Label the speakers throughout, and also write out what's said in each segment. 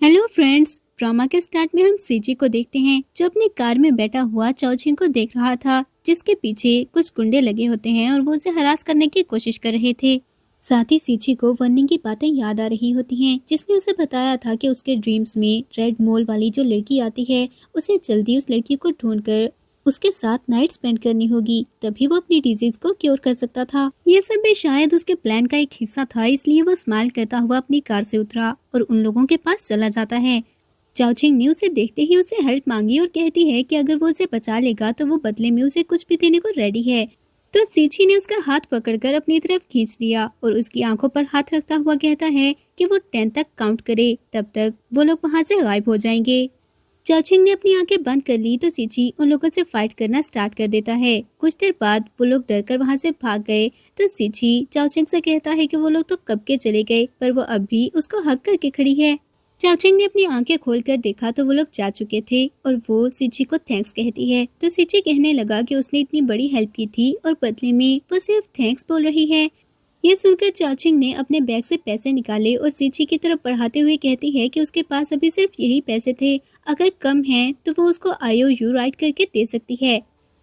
Speaker 1: Hello friends. Drama के start में हम सीजी को देखते हैं जो अपनी कार में बैठा हुआ चाओचिंग को देख रहा था, जिसके पीछे कुछ गुंडे लगे होते हैं और वो उसे हरास करने की कोशिश कर रहे थे। साथ ही सीजी को वर्निंग की बातें याद आ रही होती हैं, जिसने उसे बताया था कि उसके ड्रीम्स में रेड मोल वाली जो लड़की आती है, उसे जल्दी उस लड़की को ढूंढकर उसके साथ नाइट स्पेंड करनी होगी, तभी वो अपनी डिजीज को क्योर कर सकता था। ये सब भी शायद उसके प्लान का एक हिस्सा था, इसलिए वो स्माइल करता हुआ अपनी कार से उतरा और उन लोगों के पास चला जाता है। चाओचिंग ने उसे देखते ही उससे हेल्प मांगी और कहती है कि अगर वो उसे बचा लेगा तो वो बदले में उसे कुछ भी देने को रेडी है। तो सीची ने उसका हाथ पकड़कर अपनी तरफ खींच लिया और उसकी आंखों पर हाथ रखता हुआ कहता है कि वो 10 तक काउंट करे, तब तक वो लोग वहां से गायब हो जाएंगे। चाओचिंग ने अपनी आंखें बंद कर ली तो सीची उन लोगों से फाइट करना स्टार्ट कर देता है। कुछ देर बाद वो लोग डरकर वहां से भाग गए तो सीची चाओचिंग से कहता है कि वो लोग तो कब के चले गए, पर वो अब भी उसको हक करके खड़ी है। चाओचिंग ने अपनी आंखें खोलकर देखा तो वो लोग जा चुके थे और वो सीची को थैंक्स कहती है। तो सीची कहने लगा कि उसने इतनी बड़ी हेल्प की थी और बदले में वो सिर्फ थैंक्स बोल रही है। ये सुनकर चाओचिंग ने अपने बैग से पैसे निकाले और सीची की तरफ बढ़ाते हुए कहती है कि उसके पास अभी सिर्फ यही पैसे थे, अगर कम है तो वो उसको IOU राइट करके दे सकती है।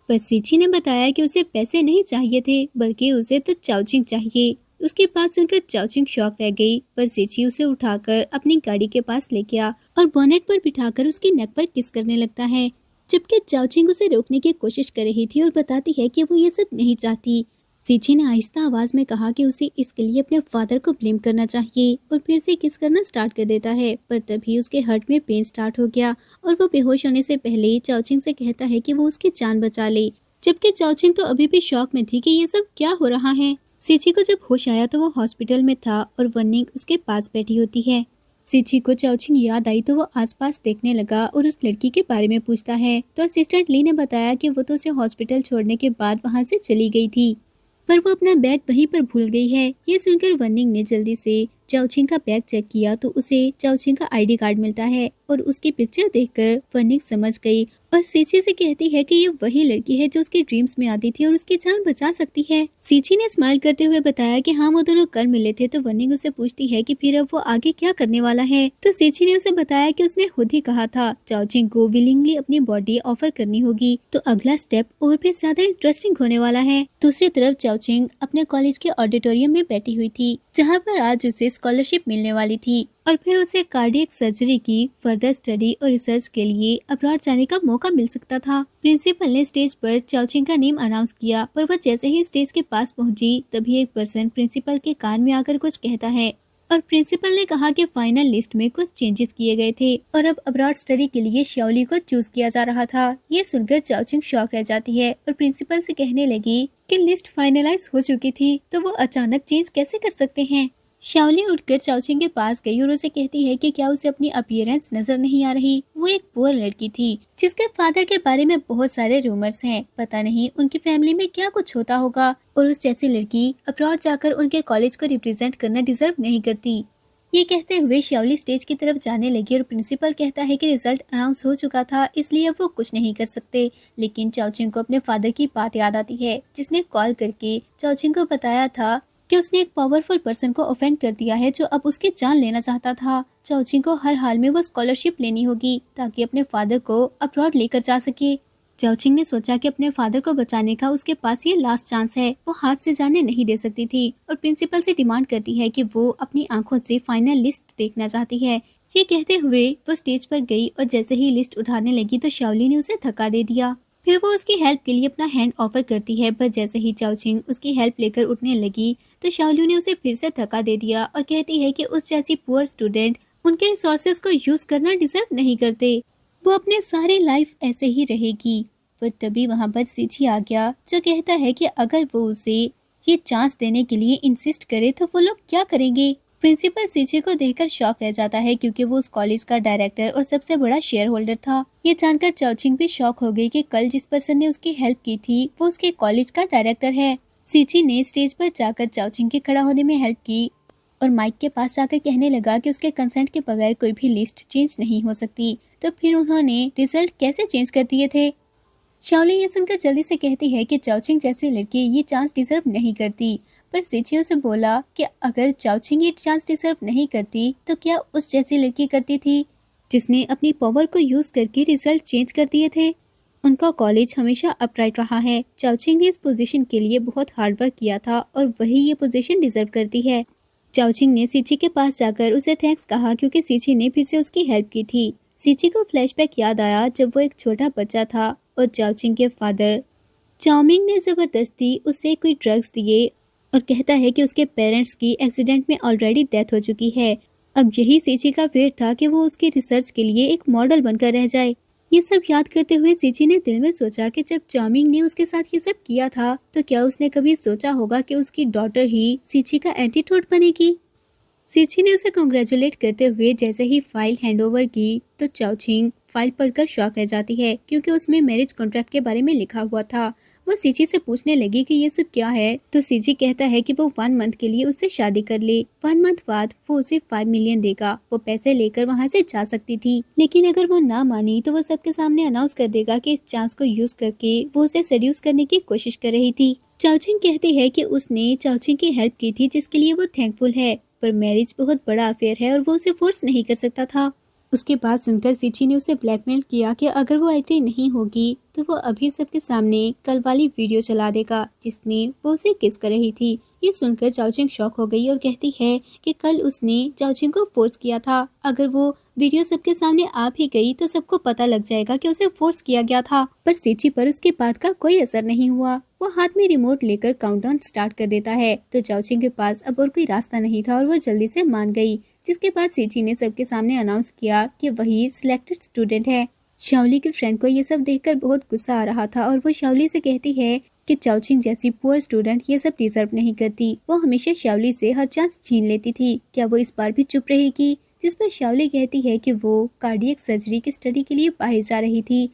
Speaker 1: पर सीची ने बताया कि उसे पैसे नहीं चाहिए थे, बल्कि उसे तो चाओचिंग चाहिए। उसकी बात सुनकर चाओचिंग शॉक रह गई, पर सीची उसे उठाकर अपनी गाड़ी के पास ले गया और बोनेट पर बिठाकर उसकी नेक पर किस करने लगता है, जबकि चाओचिंग उसे रोकने की कोशिश कर रही थी और बताती है कि वो ये सब नहीं चाहती। सीची ने आहिस्ता आवाज में कहा कि उसे इसके लिए अपने फादर को ब्लेम करना चाहिए और फिर से किस करना स्टार्ट कर देता है, पर तभी उसके हार्ट में पेन स्टार्ट हो गया और वो बेहोश होने से पहले चाओचिंग से कहता है कि वो उसकी जान बचा ले, जबकि चाओचिंग तो अभी भी शॉक में थी कि ये सब क्या हो रहा है। सीची को जब होश आया तो वो हॉस्पिटल में था और वनिंग उसके पास बैठी होती है। सीची को चाओचिंग याद आई तो वो आसपास देखने लगा और उस लड़की के बारे में पूछता है तो असिस्टेंट ली ने बताया कि वो तो उसे हॉस्पिटल छोड़ने के बाद वहां से चली गई थी, पर वो अपना बैग वहीं पर भूल गई है। ये सुनकर वनिंग ने जल्दी से चाओचिंग का बैग चेक किया तो उसे चाओचिंग का ID कार्ड मिलता है और उसकी पिक्चर देखकर वनिंग समझ गई और सीची से कहती है कि ये वही लड़की है जो उसके ड्रीम्स में आती थी और उसकी जान बचा सकती है। सीची ने स्माइल करते हुए बताया कि हाँ, वो दोनों कल मिले थे। तो वनिंग उसे पूछती है कि फिर अब वो आगे क्या करने वाला है, तो सीची ने उसे बताया कि उसने खुद ही कहा था चाओचिंग को विलिंगली अपनी बॉडी ऑफर करनी होगी, तो अगला स्टेप और भी ज्यादा इंटरेस्टिंग होने वाला है। दूसरी तरफ चाओचिंग अपने कॉलेज के ऑडिटोरियम में बैठी हुई थी, जहाँ पर आज उसे स्कॉलरशिप मिलने वाली थी और फिर उसे कार्डियक सर्जरी की फर्दर स्टडी और रिसर्च के लिए अब्रॉड जाने का मौका मिल सकता था। प्रिंसिपल ने स्टेज पर चाओचिंग का नेम अनाउंस किया, पर वह जैसे ही स्टेज के पास पहुंची तभी एक पर्सन प्रिंसिपल के कान में आकर कुछ कहता है और प्रिंसिपल ने कहा कि फाइनल लिस्ट में कुछ चेंजेस किए गए थे और अब अब्रॉड स्टडी के लिए शाओली को चूज किया जा रहा था। ये सुनकर चाओचिंग शॉक रह जाती है और प्रिंसिपल से कहने लगी कि लिस्ट फाइनलाइज हो चुकी थी, तो वो अचानक चेंज कैसे कर सकते हैं। शाओली उठकर चाओचिंग के पास गई और उसे कहती है कि क्या उसे अपनी अपीयरेंस नजर नहीं आ रही। वो एक पुअर लड़की थी जिसके फादर के बारे में बहुत सारे रूमर्स हैं, पता नहीं उनकी फैमिली में क्या कुछ होता होगा और उस जैसी लड़की अब्रॉड जाकर उनके कॉलेज को रिप्रेजेंट करना डिजर्व नहीं करती। ये कहते हुए शाओली स्टेज की तरफ जाने लगी और प्रिंसिपल कहता है कि रिजल्ट अनाउंस हो चुका था, इसलिए अब वो कुछ नहीं कर सकते। लेकिन चाओचिंग को अपने फादर की बात याद आती है, जिसने कॉल करके चाओचिंग को बताया था कि उसने एक पावरफुल पर्सन को ऑफेंड कर दिया है जो अब उसकी जान लेना चाहता था। चाओचिंग को हर हाल में वो स्कॉलरशिप लेनी होगी ताकि अपने फादर को अब्रॉड लेकर जा सके। चाओचिंग ने सोचा कि अपने फादर को बचाने का उसके पास ये लास्ट चांस है। वो हाथ से जाने नहीं दे सकती थी और प्रिंसिपल से डिमांड करती है कि वो अपनी आंखों से फाइनल लिस्ट देखना चाहती है। ये कहते हुए वो स्टेज पर गई और जैसे ही लिस्ट उठाने लगी तो शाओली ने उसे धक्का दे दिया। फिर वो उसकी हेल्प के लिए अपना हैंड ऑफर करती है, पर जैसे ही चाओचिंग उसकी हेल्प लेकर उठने लगी तो शाओली ने उसे फिर से धक्का दे दिया और कहती है कि उस जैसी पुअर स्टूडेंट उनके रिसोर्सेज को यूज करना डिजर्व नहीं करते, वो अपने सारी लाइफ ऐसे ही रहेगी। पर तभी वहां पर सीची आ गया जो कहता है कि अगर वो उसे ये चांस देने के लिए इंसिस्ट करे तो वो लोग क्या करेंगे। प्रिंसिपल सीची को देखकर शॉक रह जाता है क्योंकि वो उस कॉलेज का डायरेक्टर और सबसे बड़ा शेयर होल्डर था। ये जानकर चाओचिंग भी शॉक हो गई कि कल जिस पर्सन ने उसकी हेल्प की थी वो उसके कॉलेज का डायरेक्टर है। सीची ने स्टेज पर जाकर चाओचिंग के खड़ा होने में हेल्प की और माइक के पास जाकर कहने लगा कि उसके कंसेंट के बगैर कोई भी लिस्ट चेंज नहीं हो सकती। तो फिर उन्होंने रिजल्ट कैसे चेंज कर दिए थे। शाओली ये सुनकर जल्दी से कहती है कि चाओचिंग जैसी लड़की ये चांस डिजर्व नहीं करती, पर सीची उसे बोला कि अगर चाओचिंग ये चांस डिजर्व नहीं करती तो क्या उस जैसी लड़की करती थी जिसने अपनी पावर को यूज करके रिजल्ट चेंज कर दिए थे। उनका कॉलेज हमेशा अपराइट रहा है। चाओचिंग ने इस पोजीशन के लिए बहुत हार्ड वर्क किया था और वही ये पोजीशन डिजर्व करती है। चाओचिंग ने सीची के पास जाकर उसे थैंक्स कहा क्योंकि सीची ने फिर से उसकी हेल्प की थी। सीची को फ्लैशबैक याद आया जब वो एक छोटा बच्चा था और चाओचिंग के फादर चाओमिंग ने जबरदस्ती उसे कोई ड्रग्स दिए और कहता है कि उसके पेरेंट्स की एक्सीडेंट में ऑलरेडी डेथ हो चुकी है। अब यही सीची का फेर था कि वो उसकी रिसर्च के लिए एक मॉडल बनकर रह जाए। ये सब याद करते हुए सीची ने दिल में सोचा कि जब चाओमिंग ने उसके साथ ये सब किया था तो क्या उसने कभी सोचा होगा कि उसकी डॉटर ही सीची का एंटीडोट बनेगी। सीची ने उसे कांग्रेचुलेट करते हुए जैसे ही फाइल हैंडओवर की तो चाओचिंग फाइल पढ़कर शॉक रह जाती है क्योंकि उसमें मैरिज कॉन्ट्रैक्ट के बारे में लिखा हुआ था। वो सीची से पूछने लगी कि ये सब क्या है तो सीची कहता है कि वो 1 मंथ के लिए उससे शादी कर ले। 1 मंथ बाद वो उसे 5 मिलियन देगा। वो पैसे लेकर वहाँ से जा सकती थी, लेकिन अगर वो ना मानी तो वो सबके सामने अनाउंस कर देगा कि इस चांस को यूज करके वो उसे सेड्यूस करने की कोशिश कर रही थी। चाओचिंग कहती है कि उसने चाओचिंग की हेल्प की थी जिसके लिए वो थैंकफुल है, पर मैरिज बहुत बड़ा अफेयर है और वो उसे फोर्स नहीं कर सकता था। उसके बाद सुनकर सीची ने उसे ब्लैकमेल किया कि अगर वो एग्री नहीं होगी तो वो अभी सबके सामने कल वाली वीडियो चला देगा जिसमें वो उसे किस कर रही थी। ये सुनकर चाओचिंग शॉक हो गई और कहती है कि कल उसने चाओचिंग को फोर्स किया था। अगर वो वीडियो सबके सामने आ भी गई तो सबको पता लग जाएगा कि उसे फोर्स किया गया था। पर सीची पर उसके बात का कोई असर नहीं हुआ। वो हाथ में रिमोट लेकर काउंटडाउन स्टार्ट कर देता है तो चाओचिंग के पास अब और कोई रास्ता नहीं था और वो जल्दी से मान गई। जिसके बाद सीची ने सबके सामने अनाउंस किया कि वही सिलेक्टेड स्टूडेंट है। शाओली के फ्रेंड को ये सब देखकर बहुत गुस्सा आ रहा था और वो शाओली से कहती है कि चाओचिंग जैसी पुअर स्टूडेंट ये सब डिजर्व नहीं करती। वो हमेशा शाओली से हर चांस छीन लेती थी, क्या वो इस बार भी चुप रहेगी। जिस पर शाओली कहती है कि वो कार्डियक सर्जरी की स्टडी के लिए बाहर जा रही थी,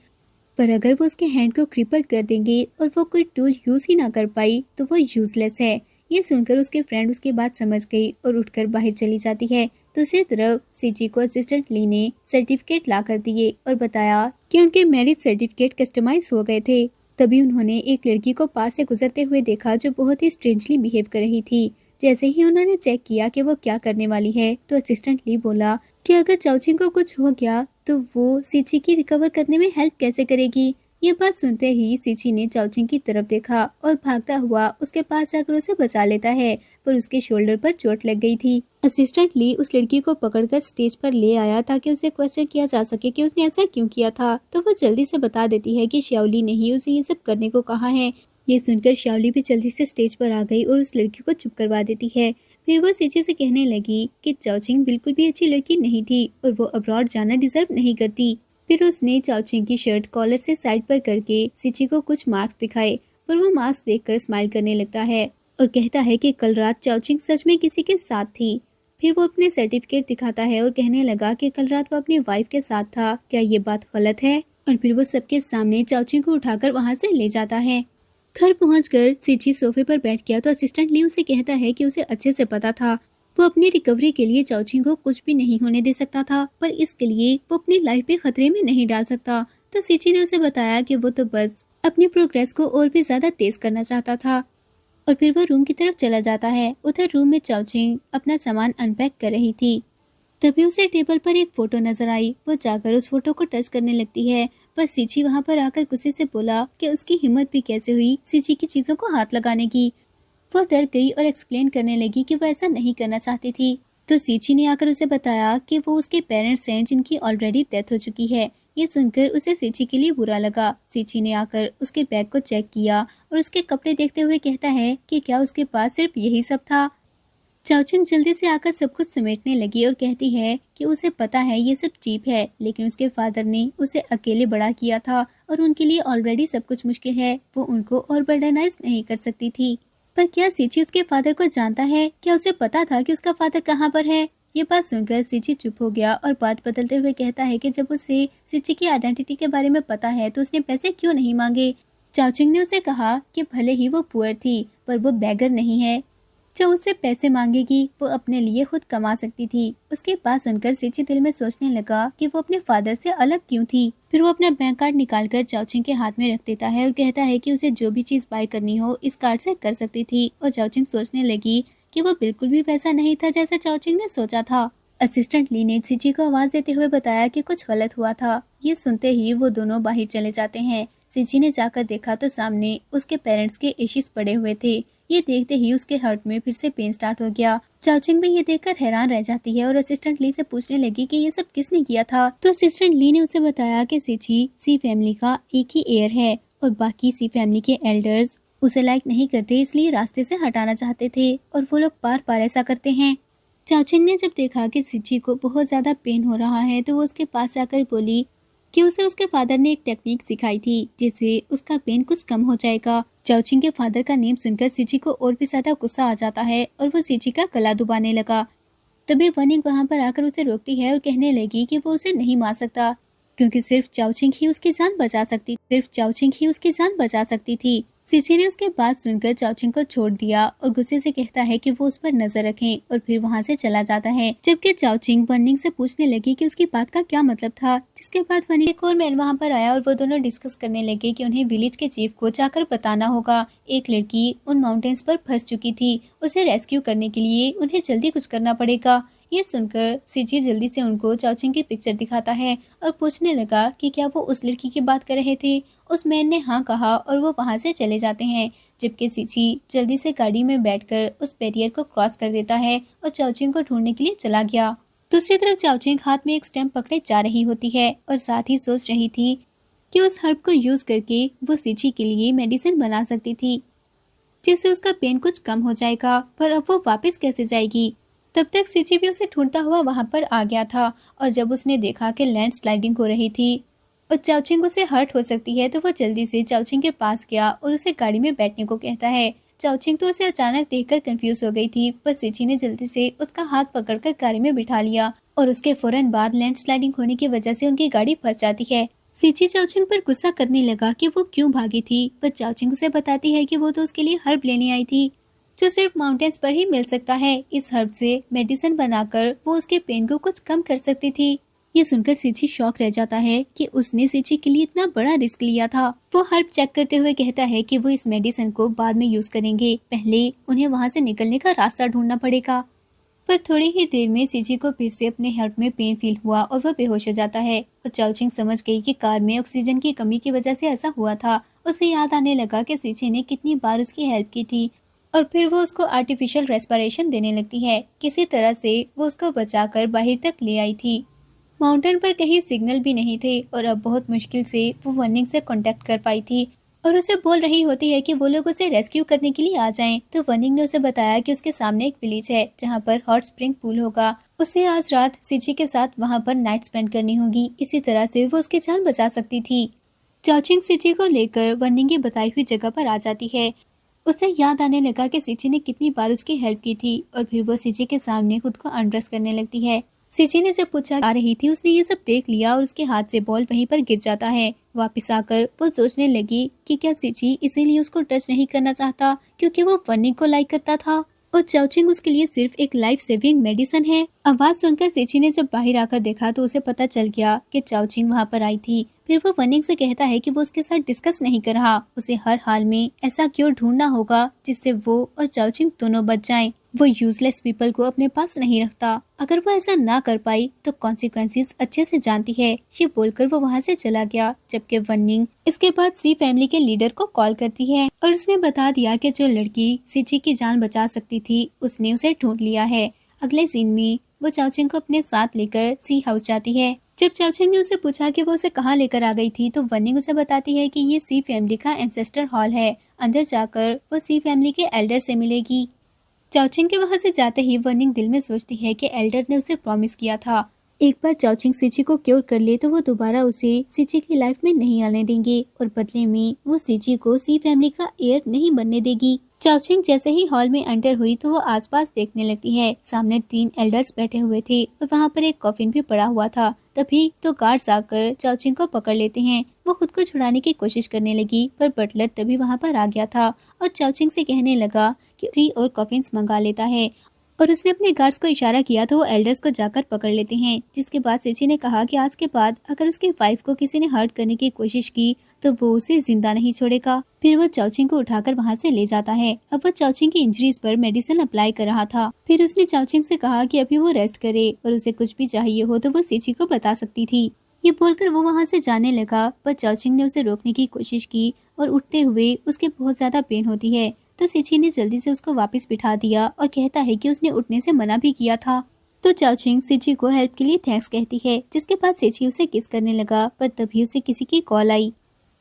Speaker 1: पर अगर वो उसके हैंड को क्रिपल कर देंगे और वो कोई टूल यूज ही ना कर पाई तो वो यूजलेस है। ये सुनकर उसके फ्रेंड उसकी बात समझ गई और उठकर बाहर चली जाती है। दूसरी तरफ सीजी को असिस्टेंट ली ने सर्टिफिकेट ला कर दिए और बताया कि उनके मैरिज सर्टिफिकेट कस्टमाइज हो गए थे। तभी उन्होंने एक लड़की को पास से गुजरते हुए देखा जो बहुत ही स्ट्रेंजली बिहेव कर रही थी। जैसे ही उन्होंने चेक किया कि वो क्या करने वाली है तो असिस्टेंट ली बोला कि अगर चाओचिंग को कुछ हो गया तो वो सीची की रिकवर करने में हेल्प कैसे करेगी। ये बात सुनते ही सीची ने चाओचिंग की तरफ देखा और भागता हुआ उसके पास जाकर उसे बचा लेता है, पर उसके शोल्डर पर चोट लग गई थी। असिस्टेंट ली उस लड़की को पकड़कर स्टेज पर ले आया ताकि उसे क्वेश्चन किया जा सके कि उसने ऐसा क्यों किया था। तो वो जल्दी से बता देती है कि शाओली ने ही उसे ये सब करने को कहा है। ये सुनकर शाओली भी जल्दी से स्टेज पर आ गई और उस लड़की को चुप करवा देती है। फिर वो सीची से कहने लगी कि चाओचिंग बिल्कुल भी अच्छी लड़की नहीं थी और वो अब्रॉड जाना डिजर्व नहीं करती। फिर उसने चाओचिंग की शर्ट कॉलर से साइड पर करके सीची को कुछ मार्क्स दिखाए, पर वो मार्क्स देखकर स्माइल करने लगता है और कहता है कि कल रात चाओचिंग सच में किसी के साथ थी। फिर वो अपने सर्टिफिकेट दिखाता है और कहने लगा कि कल रात वो अपनी वाइफ के साथ था, क्या ये बात गलत है। और फिर वो सबके सामने चाओचिंग को उठाकर वहाँ से ले जाता है। घर पहुंचकर सीची सोफे पर बैठ गया तो असिस्टेंट ली उसे कहता है कि उसे अच्छे से पता था वो अपनी रिकवरी के लिए चाओचिंग को कुछ भी नहीं होने दे सकता था, पर इसके लिए वो अपनी लाइफ भी खतरे में नहीं डाल सकता। तो सीची ने उसे बताया कि वो तो बस अपनी प्रोग्रेस को और भी ज्यादा तेज करना चाहता था। और फिर वो रूम की तरफ चला जाता है। उधर रूम में चाओचिंग अपना सामान अनपैक कर रही थी। तभी उसे टेबल पर एक फोटो नजर आई। वो जाकर उस फोटो को टच करने लगती है, पर सीची वहां पर आकर गुस्से से बोला कि उसकी हिम्मत भी कैसे हुई सीची की चीजों को हाथ लगाने की। वो डर गई और एक्सप्लेन करने लगी कि वो ऐसा नहीं करना चाहती थी। तो सीची ने आकर उसे बताया कि वो उसके पेरेंट्स हैं जिनकी ऑलरेडी डेथ हो चुकी है। ये सुनकर उसे सीची के लिए बुरा लगा। सीची ने आकर उसके बैग को चेक किया और उसके कपड़े देखते हुए कहता है कि क्या उसके पास सिर्फ यही सब था। चाओचिंग जल्दी से आकर सब कुछ समेटने लगी और कहती है कि उसे पता है ये सब चीप है, लेकिन उसके फादर ने उसे अकेले बड़ा किया था और उनके लिए ऑलरेडी सब कुछ मुश्किल है। वो उनको और बर्डनाइज नहीं कर सकती थी। पर क्या सीची उसके फादर को जानता है? क्या उसे पता था कि उसका फादर कहाँ पर है? ये बात सुनकर सीची चुप हो गया और बात बदलते हुए कहता है कि जब उसे सीची की आइडेंटिटी के बारे में पता है तो उसने पैसे क्यों नहीं मांगे। चाओचिंग ने उसे कहा कि भले ही वो पुअर थी पर वो बैगर नहीं है। जो उससे पैसे मांगेगी वो अपने लिए खुद कमा सकती थी। उसके पास सुनकर सिची दिल में सोचने लगा कि वो अपने फादर से अलग क्यों थी। फिर वो अपना बैंक कार्ड निकालकर चाओचिंग के हाथ में रख देता है और कहता है कि उसे जो भी चीज बाय करनी हो इस कार्ड से कर सकती थी। और चाओचिंग सोचने लगी कि वो बिल्कुल भी वैसा नहीं था जैसा चाओचिंग ने सोचा था। असिस्टेंट ली ने सिची को आवाज देते हुए बताया कि कुछ गलत हुआ था। ये सुनते ही वो दोनों बाहर चले जाते हैं। सिची ने जाकर देखा तो सामने उसके पेरेंट्स के एशिस पड़े हुए थे। ये देखते ही उसके हार्ट में फिर से पेन स्टार्ट हो गया। चाओचिंग भी ये देखकर हैरान रह जाती है और असिस्टेंट ली से पूछने लगी कि ये सब किसने किया था। तो असिस्टेंट ली ने उसे बताया कि सिची सी फैमिली का एक ही हेयर है और बाकी सी फैमिली के एल्डर्स उसे लाइक नहीं करते, इसलिए रास्ते से हटाना चाहते थे और वो लोग बार बार ऐसा करते हैं। चाचिन ने जब देखा कि सिची को बहुत ज्यादा पेन हो रहा है तो वो उसके पास जाकर बोली कि उसे उसके फादर ने एक टेक्निक सिखाई थी जिससे उसका पेन कुछ कम हो जाएगा। चाओचिंग के फादर का नेम सुनकर सिची को और भी ज्यादा गुस्सा आ जाता है और वो सिची का गला दबाने लगा। तभी वनिंग वहां पर आकर उसे रोकती है और कहने लगी कि वो उसे नहीं मार सकता क्योंकि सिर्फ चाओचिंग ही उसकी जान बचा सकती थी। सिची ने उसके बात सुनकर चाओचिंग को छोड़ दिया और गुस्से से कहता है कि वो उस पर नजर रखें और फिर वहां से चला जाता है। जबकि चाओचिंग वनिंग से पूछने लगी कि उसकी बात का क्या मतलब था। जिसके बाद वनिंग एक और मैन वहां पर आया और वो दोनों डिस्कस करने लगे कि उन्हें विलेज के चीफ को जाकर बताना होगा। एक लड़की उन माउंटेन्स पर फंस चुकी थी, उसे रेस्क्यू करने के लिए उन्हें जल्दी कुछ करना पड़ेगा। ये सुनकर सिची जल्दी से उनको चाओचिंग की पिक्चर दिखाता है और पूछने लगा कि क्या वो उस लड़की की बात कर रहे थे। उस मैन ने हाँ कहा और वो वहां से चले जाते हैं। जबकि सिची जल्दी से गाड़ी में बैठकर उस बैरियर को क्रॉस कर देता है और चाओचिंग को ढूंढने के लिए चला गया। दूसरी तरफ चाओचिंग हाथ में एक स्टैम्प पकड़े जा रही होती है और साथ ही सोच रही थी कि उस हर्ब को यूज करके वो सिची के लिए मेडिसिन बना सकती थी जिससे उसका पेन कुछ कम हो जाएगा। पर अब वो वापस कैसे जाएगी। तब तक सिची भी उसे ढूंढता हुआ वहां पर आ गया था और जब उसने देखा कि लैंड स्लाइडिंग हो रही थी और चाओचिंग उसे हर्ट हो सकती है तो वो जल्दी से चाओचिंग के पास गया और उसे गाड़ी में बैठने को कहता है। चाओचिंग तो उसे अचानक देखकर कंफ्यूज हो गई थी, पर सिची ने जल्दी से उसका हाथ पकड़कर गाड़ी में बिठा लिया और उसके फौरन बाद लैंड स्लाइडिंग होने की वजह से उनकी गाड़ी फंस जाती है। सिची चाओचिंग पर गुस्सा करने लगा कि वो क्यों भागी थी, पर चाओचिंग उसे बताती है कि वो तो उसके लिए हर्ब लेने आई थी जो सिर्फ माउंटेन्स पर ही मिल सकता है। इस हर्ब से मेडिसिन बनाकर वो उसके पेन को कुछ कम कर सकती थी। ये सुनकर सिची शॉक रह जाता है कि उसने सिची के लिए इतना बड़ा रिस्क लिया था। वो हर्ब चेक करते हुए कहता है कि वो इस मेडिसिन को बाद में यूज करेंगे, पहले उन्हें वहां से निकलने का रास्ता ढूंढना पड़ेगा। पर थोड़ी ही देर में सिची को फिर से अपने हार्ट में पेन फील हुआ और वह बेहोश हो जाता है और चाओचिंग समझ गई कि कार में ऑक्सीजन की कमी की वजह से ऐसा हुआ था। उसे याद आने लगा कि सिची ने कितनी बार उसकी हेल्प की थी और फिर वो उसको आर्टिफिशियल रेस्पिरेशन देने लगती है। किसी तरह से वो उसको बचाकर बाहर तक ले आई थी। माउंटेन पर कहीं सिग्नल भी नहीं थे और अब बहुत मुश्किल से वो वनिंग से कांटेक्ट कर पाई थी और उसे बोल रही होती है कि वो लोग उसे रेस्क्यू करने के लिए आ जाएं। तो वनिंग ने उसे बताया कि उसके सामने एक विलेज है जहां पर हॉट स्प्रिंग पूल होगा। उसे आज रात सिची के साथ वहां पर नाइट स्पेंड करनी होगी, इसी तरह से वो उसकी जान बचा सकती थी। चाओचिंग सिची को लेकर वनिंग की बताई हुई जगह पर आ जाती है। उसे याद आने लगा कि सिची ने कितनी बार उसकी हेल्प की थी और फिर वो सिची के सामने खुद को अनड्रेस करने लगती है। सिची ने जब पूछा आ रही थी उसने ये सब देख लिया और उसके हाथ से बॉल वहीं पर गिर जाता है। वापस आकर वो सोचने लगी कि क्या सिची इसीलिए उसको टच नहीं करना चाहता क्योंकि वो वनिंग को लाइक करता था और चाओचिंग उसके लिए सिर्फ एक लाइफ सेविंग मेडिसिन है। आवाज सुनकर सिची ने जब बाहर आकर देखा तो उसे पता चल गया कि चाओचिंग वहाँ पर आई थी। फिर वो वनिंग से कहता है कि वो उसके साथ डिस्कस नहीं कर रहा, उसे हर हाल में ऐसा क्यों ढूंढना होगा जिससे वो और चाओचिंग दोनों बच जाएं। वो यूजलेस पीपल को अपने पास नहीं रखता, अगर वो ऐसा ना कर पाई तो कॉन्सिक्वेंसेस अच्छे से जानती है। ये बोलकर वो वहाँ से चला गया। जबकि वनिंग इसके बाद सी फैमिली के लीडर को कॉल करती है और उसने बता दिया कि जो लड़की सिची की जान बचा सकती थी उसने उसे ढूंढ लिया है। अगले सीन में वो चाओचिंग को अपने साथ लेकर सी हाउस जाती है। जब चाओचिंग ने उसे पूछा कि वो उसे कहाँ लेकर आ गई थी तो वनिंग उसे बताती है कि ये सी फैमिली का एंसेस्टर हॉल है, अंदर जाकर वो सी फैमिली के एल्डर से मिलेगी। चाओचिंग के वहां से जाते ही वनिंग दिल में सोचती है कि एल्डर ने उसे प्रॉमिस किया था एक बार चाओचिंग सिची को क्योर कर ले तो वो दोबारा उसे सिची की लाइफ में नहीं आने देंगे और बदले में वो सिची को सी फैमिली का हेयर नहीं बनने देगी। चाओचिंग जैसे ही हॉल में एंटर हुई तो वो आसपास देखने लगती है। सामने 3 एल्डर्स बैठे हुए थे और वहाँ पर एक कॉफिन भी पड़ा हुआ था। तभी तो गार्ड्स आकर चाओचिंग को पकड़ लेते हैं। वो खुद को छुड़ाने की कोशिश करने लगी पर बटलर तभी वहाँ पर आ गया था और चाओचिंग से कहने लगा कि टी और कॉफिन्स मंगा लेता है और उसने अपने गार्ड्स को इशारा किया तो वो एल्डर्स को जाकर पकड़ लेते हैं। जिसके बाद सिची ने कहा कि आज के बाद अगर उसके वाइफ को किसी ने हर्ट करने की कोशिश की तो वो उसे जिंदा नहीं छोड़ेगा। फिर वो चाओचिंग को उठाकर वहाँ से ले जाता है। अब वो चाओचिंग की इंजरीज पर मेडिसिन अप्लाई कर रहा था। फिर उसने चाओचिंग से कहा कि अभी वो रेस्ट करे और उसे कुछ भी चाहिए हो तो वो सिची को बता सकती थी। ये बोलकर वो वहाँ से जाने लगा, पर चाओचिंग ने उसे रोकने की कोशिश की और उठते हुए उसके बहुत ज्यादा पेन होती है। तो सिची ने जल्दी से उसको वापस बिठा दिया और कहता है कि उसने उठने से मना भी किया था। तो चाओचिंग सिची को हेल्प के लिए थैंक्स कहती है, जिसके बाद सिची उसे किस करने लगा, पर तभी उसे किसी की कॉल आई।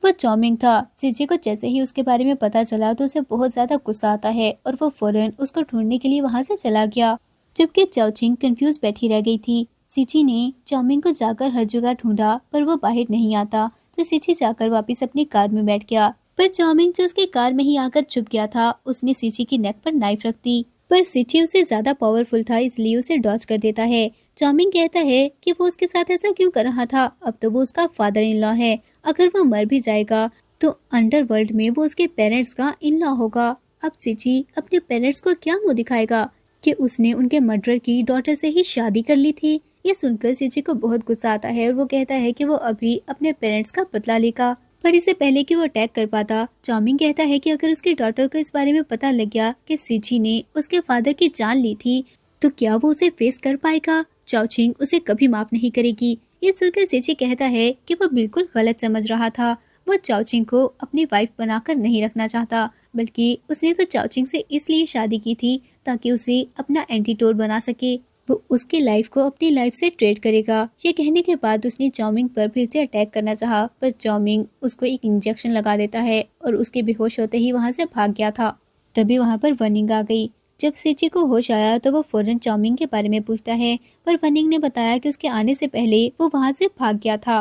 Speaker 1: वो चाउमिंग था। सिची को जैसे ही उसके बारे में पता चला तो उसे बहुत ज्यादा गुस्सा आता है और वो फौरन उसको ढूंढने के लिए वहाँ से चला गया, जबकि चाओचिंग कंफ्यूज बैठी रह गई थी। सिची ने चाउमिंग को जाकर हर जगह ढूंढा पर वो बाहर नहीं आता, तो सिची जाकर वापस अपनी कार में बैठ गया। पर चाउमिंग जो उसकी कार में ही आकर छुप गया था, उसने सिची की नेक पर नाइफ रख दी, पर सिची उसे ज्यादा पावरफुल था इसलिए उसे डॉज कर देता है। चाउमिंग कहता है कि वो उसके साथ ऐसा क्यों कर रहा था, अब तो वो उसका फादर इन लॉ है। अगर वो मर भी जाएगा तो अंडरवर्ल्ड में वो उसके पेरेंट्स का इन लॉ होगा। अब सिची अपने पेरेंट्स को क्या मुंह दिखाएगा कि उसने उनके मर्डरर की डॉटर से ही शादी कर ली थी। ये सुनकर सिची को बहुत गुस्सा आता है और वो कहता है कि वो अभी अपने पेरेंट्स का बदला लेगा। पर इससे पहले कि वो अटैक कर पाता, चाउमिंग कहता है कि अगर उसकी डॉटर को इस बारे में पता लग गया कि सिची ने उसके फादर की जान ली थी तो क्या वो उसे फेस कर पाएगा। चाओचिंग उसे कभी माफ नहीं करेगी। ये सुनकर सिची कहता है कि वो बिल्कुल गलत समझ रहा था। वो चाओचिंग को अपनी वाइफ बनाकर नहीं रखना चाहता, बल्कि उसने तो चाओचिंग से इसलिए शादी की थी ताकि उसे अपना एंटीटोड बना सके। वो उसकी लाइफ को अपनी लाइफ से ट्रेड करेगा। ये कहने के बाद उसने चाउमिंग पर फिर से अटैक करना चाहा, पर चाउमिंग उसको एक इंजेक्शन लगा देता है और उसके बेहोश होते ही वहां से भाग गया था। तभी वहां पर वनिंग आ गई। जब सिची को होश आया तो वो फौरन चाउमिंग के बारे में पूछता है, पर वनिंग ने बताया कि उसके आने से पहले वो वहां से भाग गया था।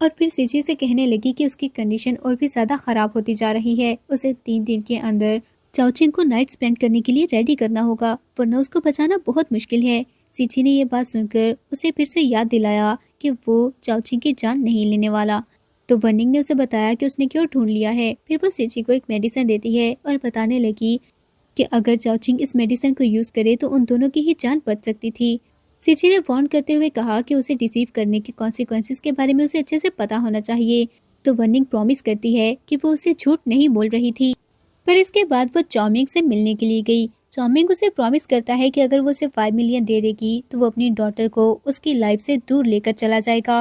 Speaker 1: और फिर सिची से कहने लगी कि उसकी कंडीशन और भी ज्यादा खराब होती जा रही है। उसे 3 दिन के अंदर चाओचिंग को नाइट स्पेंड करने के लिए रेडी करना होगा, वरना उसको बचाना बहुत मुश्किल है। सिची ने ये बात सुनकर उसे फिर से याद दिलाया कि वो चाओचिंग की जान नहीं लेने वाला। तो वनिंग ने उसे बताया कि उसने क्यों ढूंढ लिया है। फिर वो सिची को एक मेडिसिन देती है और बताने लगी कि अगर चाओचिंग इस मेडिसिन को यूज करे तो उन दोनों की ही जान बच सकती थी। सिची ने वार्न करते हुए कहा कि उसे डिसीव करने के कॉन्सिक्वेंसेस के बारे में उसे अच्छे से पता होना चाहिए। तो वनिंग प्रॉमिस करती है कि वो उसे झूठ नहीं बोल रही थी। पर इसके बाद वो चाउमिंग से मिलने के लिए गई। चाउमिंग उसे प्रॉमिस करता है कि अगर वो उसे 5 मिलियन दे देगी तो वो अपनी डॉटर को उसकी लाइफ से दूर लेकर चला जाएगा।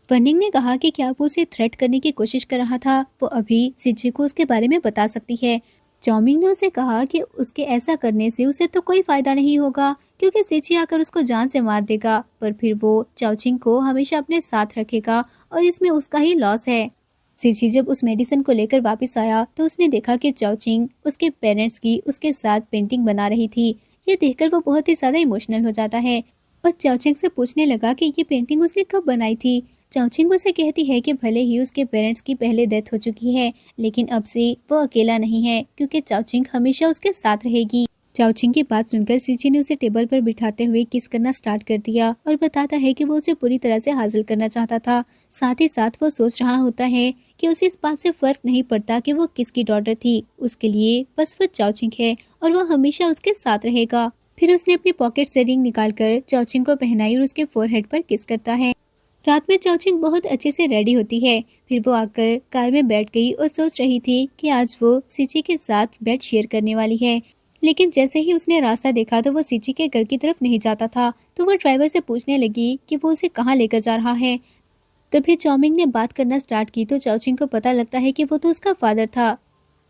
Speaker 1: वनिंग ने कहा कि क्या वो उसे थ्रेट करने की कोशिश कर रहा था, वो अभी सिची को उसके बारे में बता सकती है। चाउमिंग ने उसे कहा कि उसके ऐसा करने से उसे तो कोई फायदा नहीं होगा, क्योंकि सिची आकर उसको जान से मार देगा, पर फिर वो चाओचिंग को हमेशा अपने साथ रखेगा और इसमें उसका ही लॉस है। सिची जब उस मेडिसिन को लेकर वापस आया तो उसने देखा कि चाओचिंग उसके पेरेंट्स की उसके साथ पेंटिंग बना रही थी। ये देखकर वो बहुत ही ज्यादा इमोशनल हो जाता है और चाओचिंग से पूछने लगा कि ये पेंटिंग उसने कब बनाई थी। चाओचिंग उसे कहती है कि भले ही उसके पेरेंट्स की पहले डेथ हो चुकी है, लेकिन अब से वो अकेला नहीं है, क्योंकि चाओचिंग हमेशा उसके साथ रहेगी। चाओचिंग की बात सुनकर सिची ने उसे टेबल पर बिठाते हुए किस करना स्टार्ट कर दिया और बताता है कि वो उसे पूरी तरह से हासिल करना चाहता था। साथ ही साथ वो सोच रहा होता है कि उसे इस बात से फर्क नहीं पड़ता कि वो किसकी डॉटर थी, उसके लिए बस वो चाओचिंग है और वो हमेशा उसके साथ रहेगा। फिर उसने अपनी पॉकेट से रिंग निकालकर चाओचिंग को पहनाई और उसके फोरहेड पर किस करता है। रात में चाओचिंग बहुत अच्छे से रेडी होती है। फिर वो आकर कार में बैठ गई और सोच रही थी कि आज वो सिची के साथ बेड शेयर करने वाली है, लेकिन जैसे ही उसने रास्ता देखा तो वो सिची के घर की तरफ नहीं जाता था। तो वो ड्राइवर से पूछने लगी कि वो उसे कहाँ लेकर जा रहा है। तभी चाउमिंग ने बात करना स्टार्ट की तो चाओचिंग को पता लगता है कि वो तो उसका फादर था।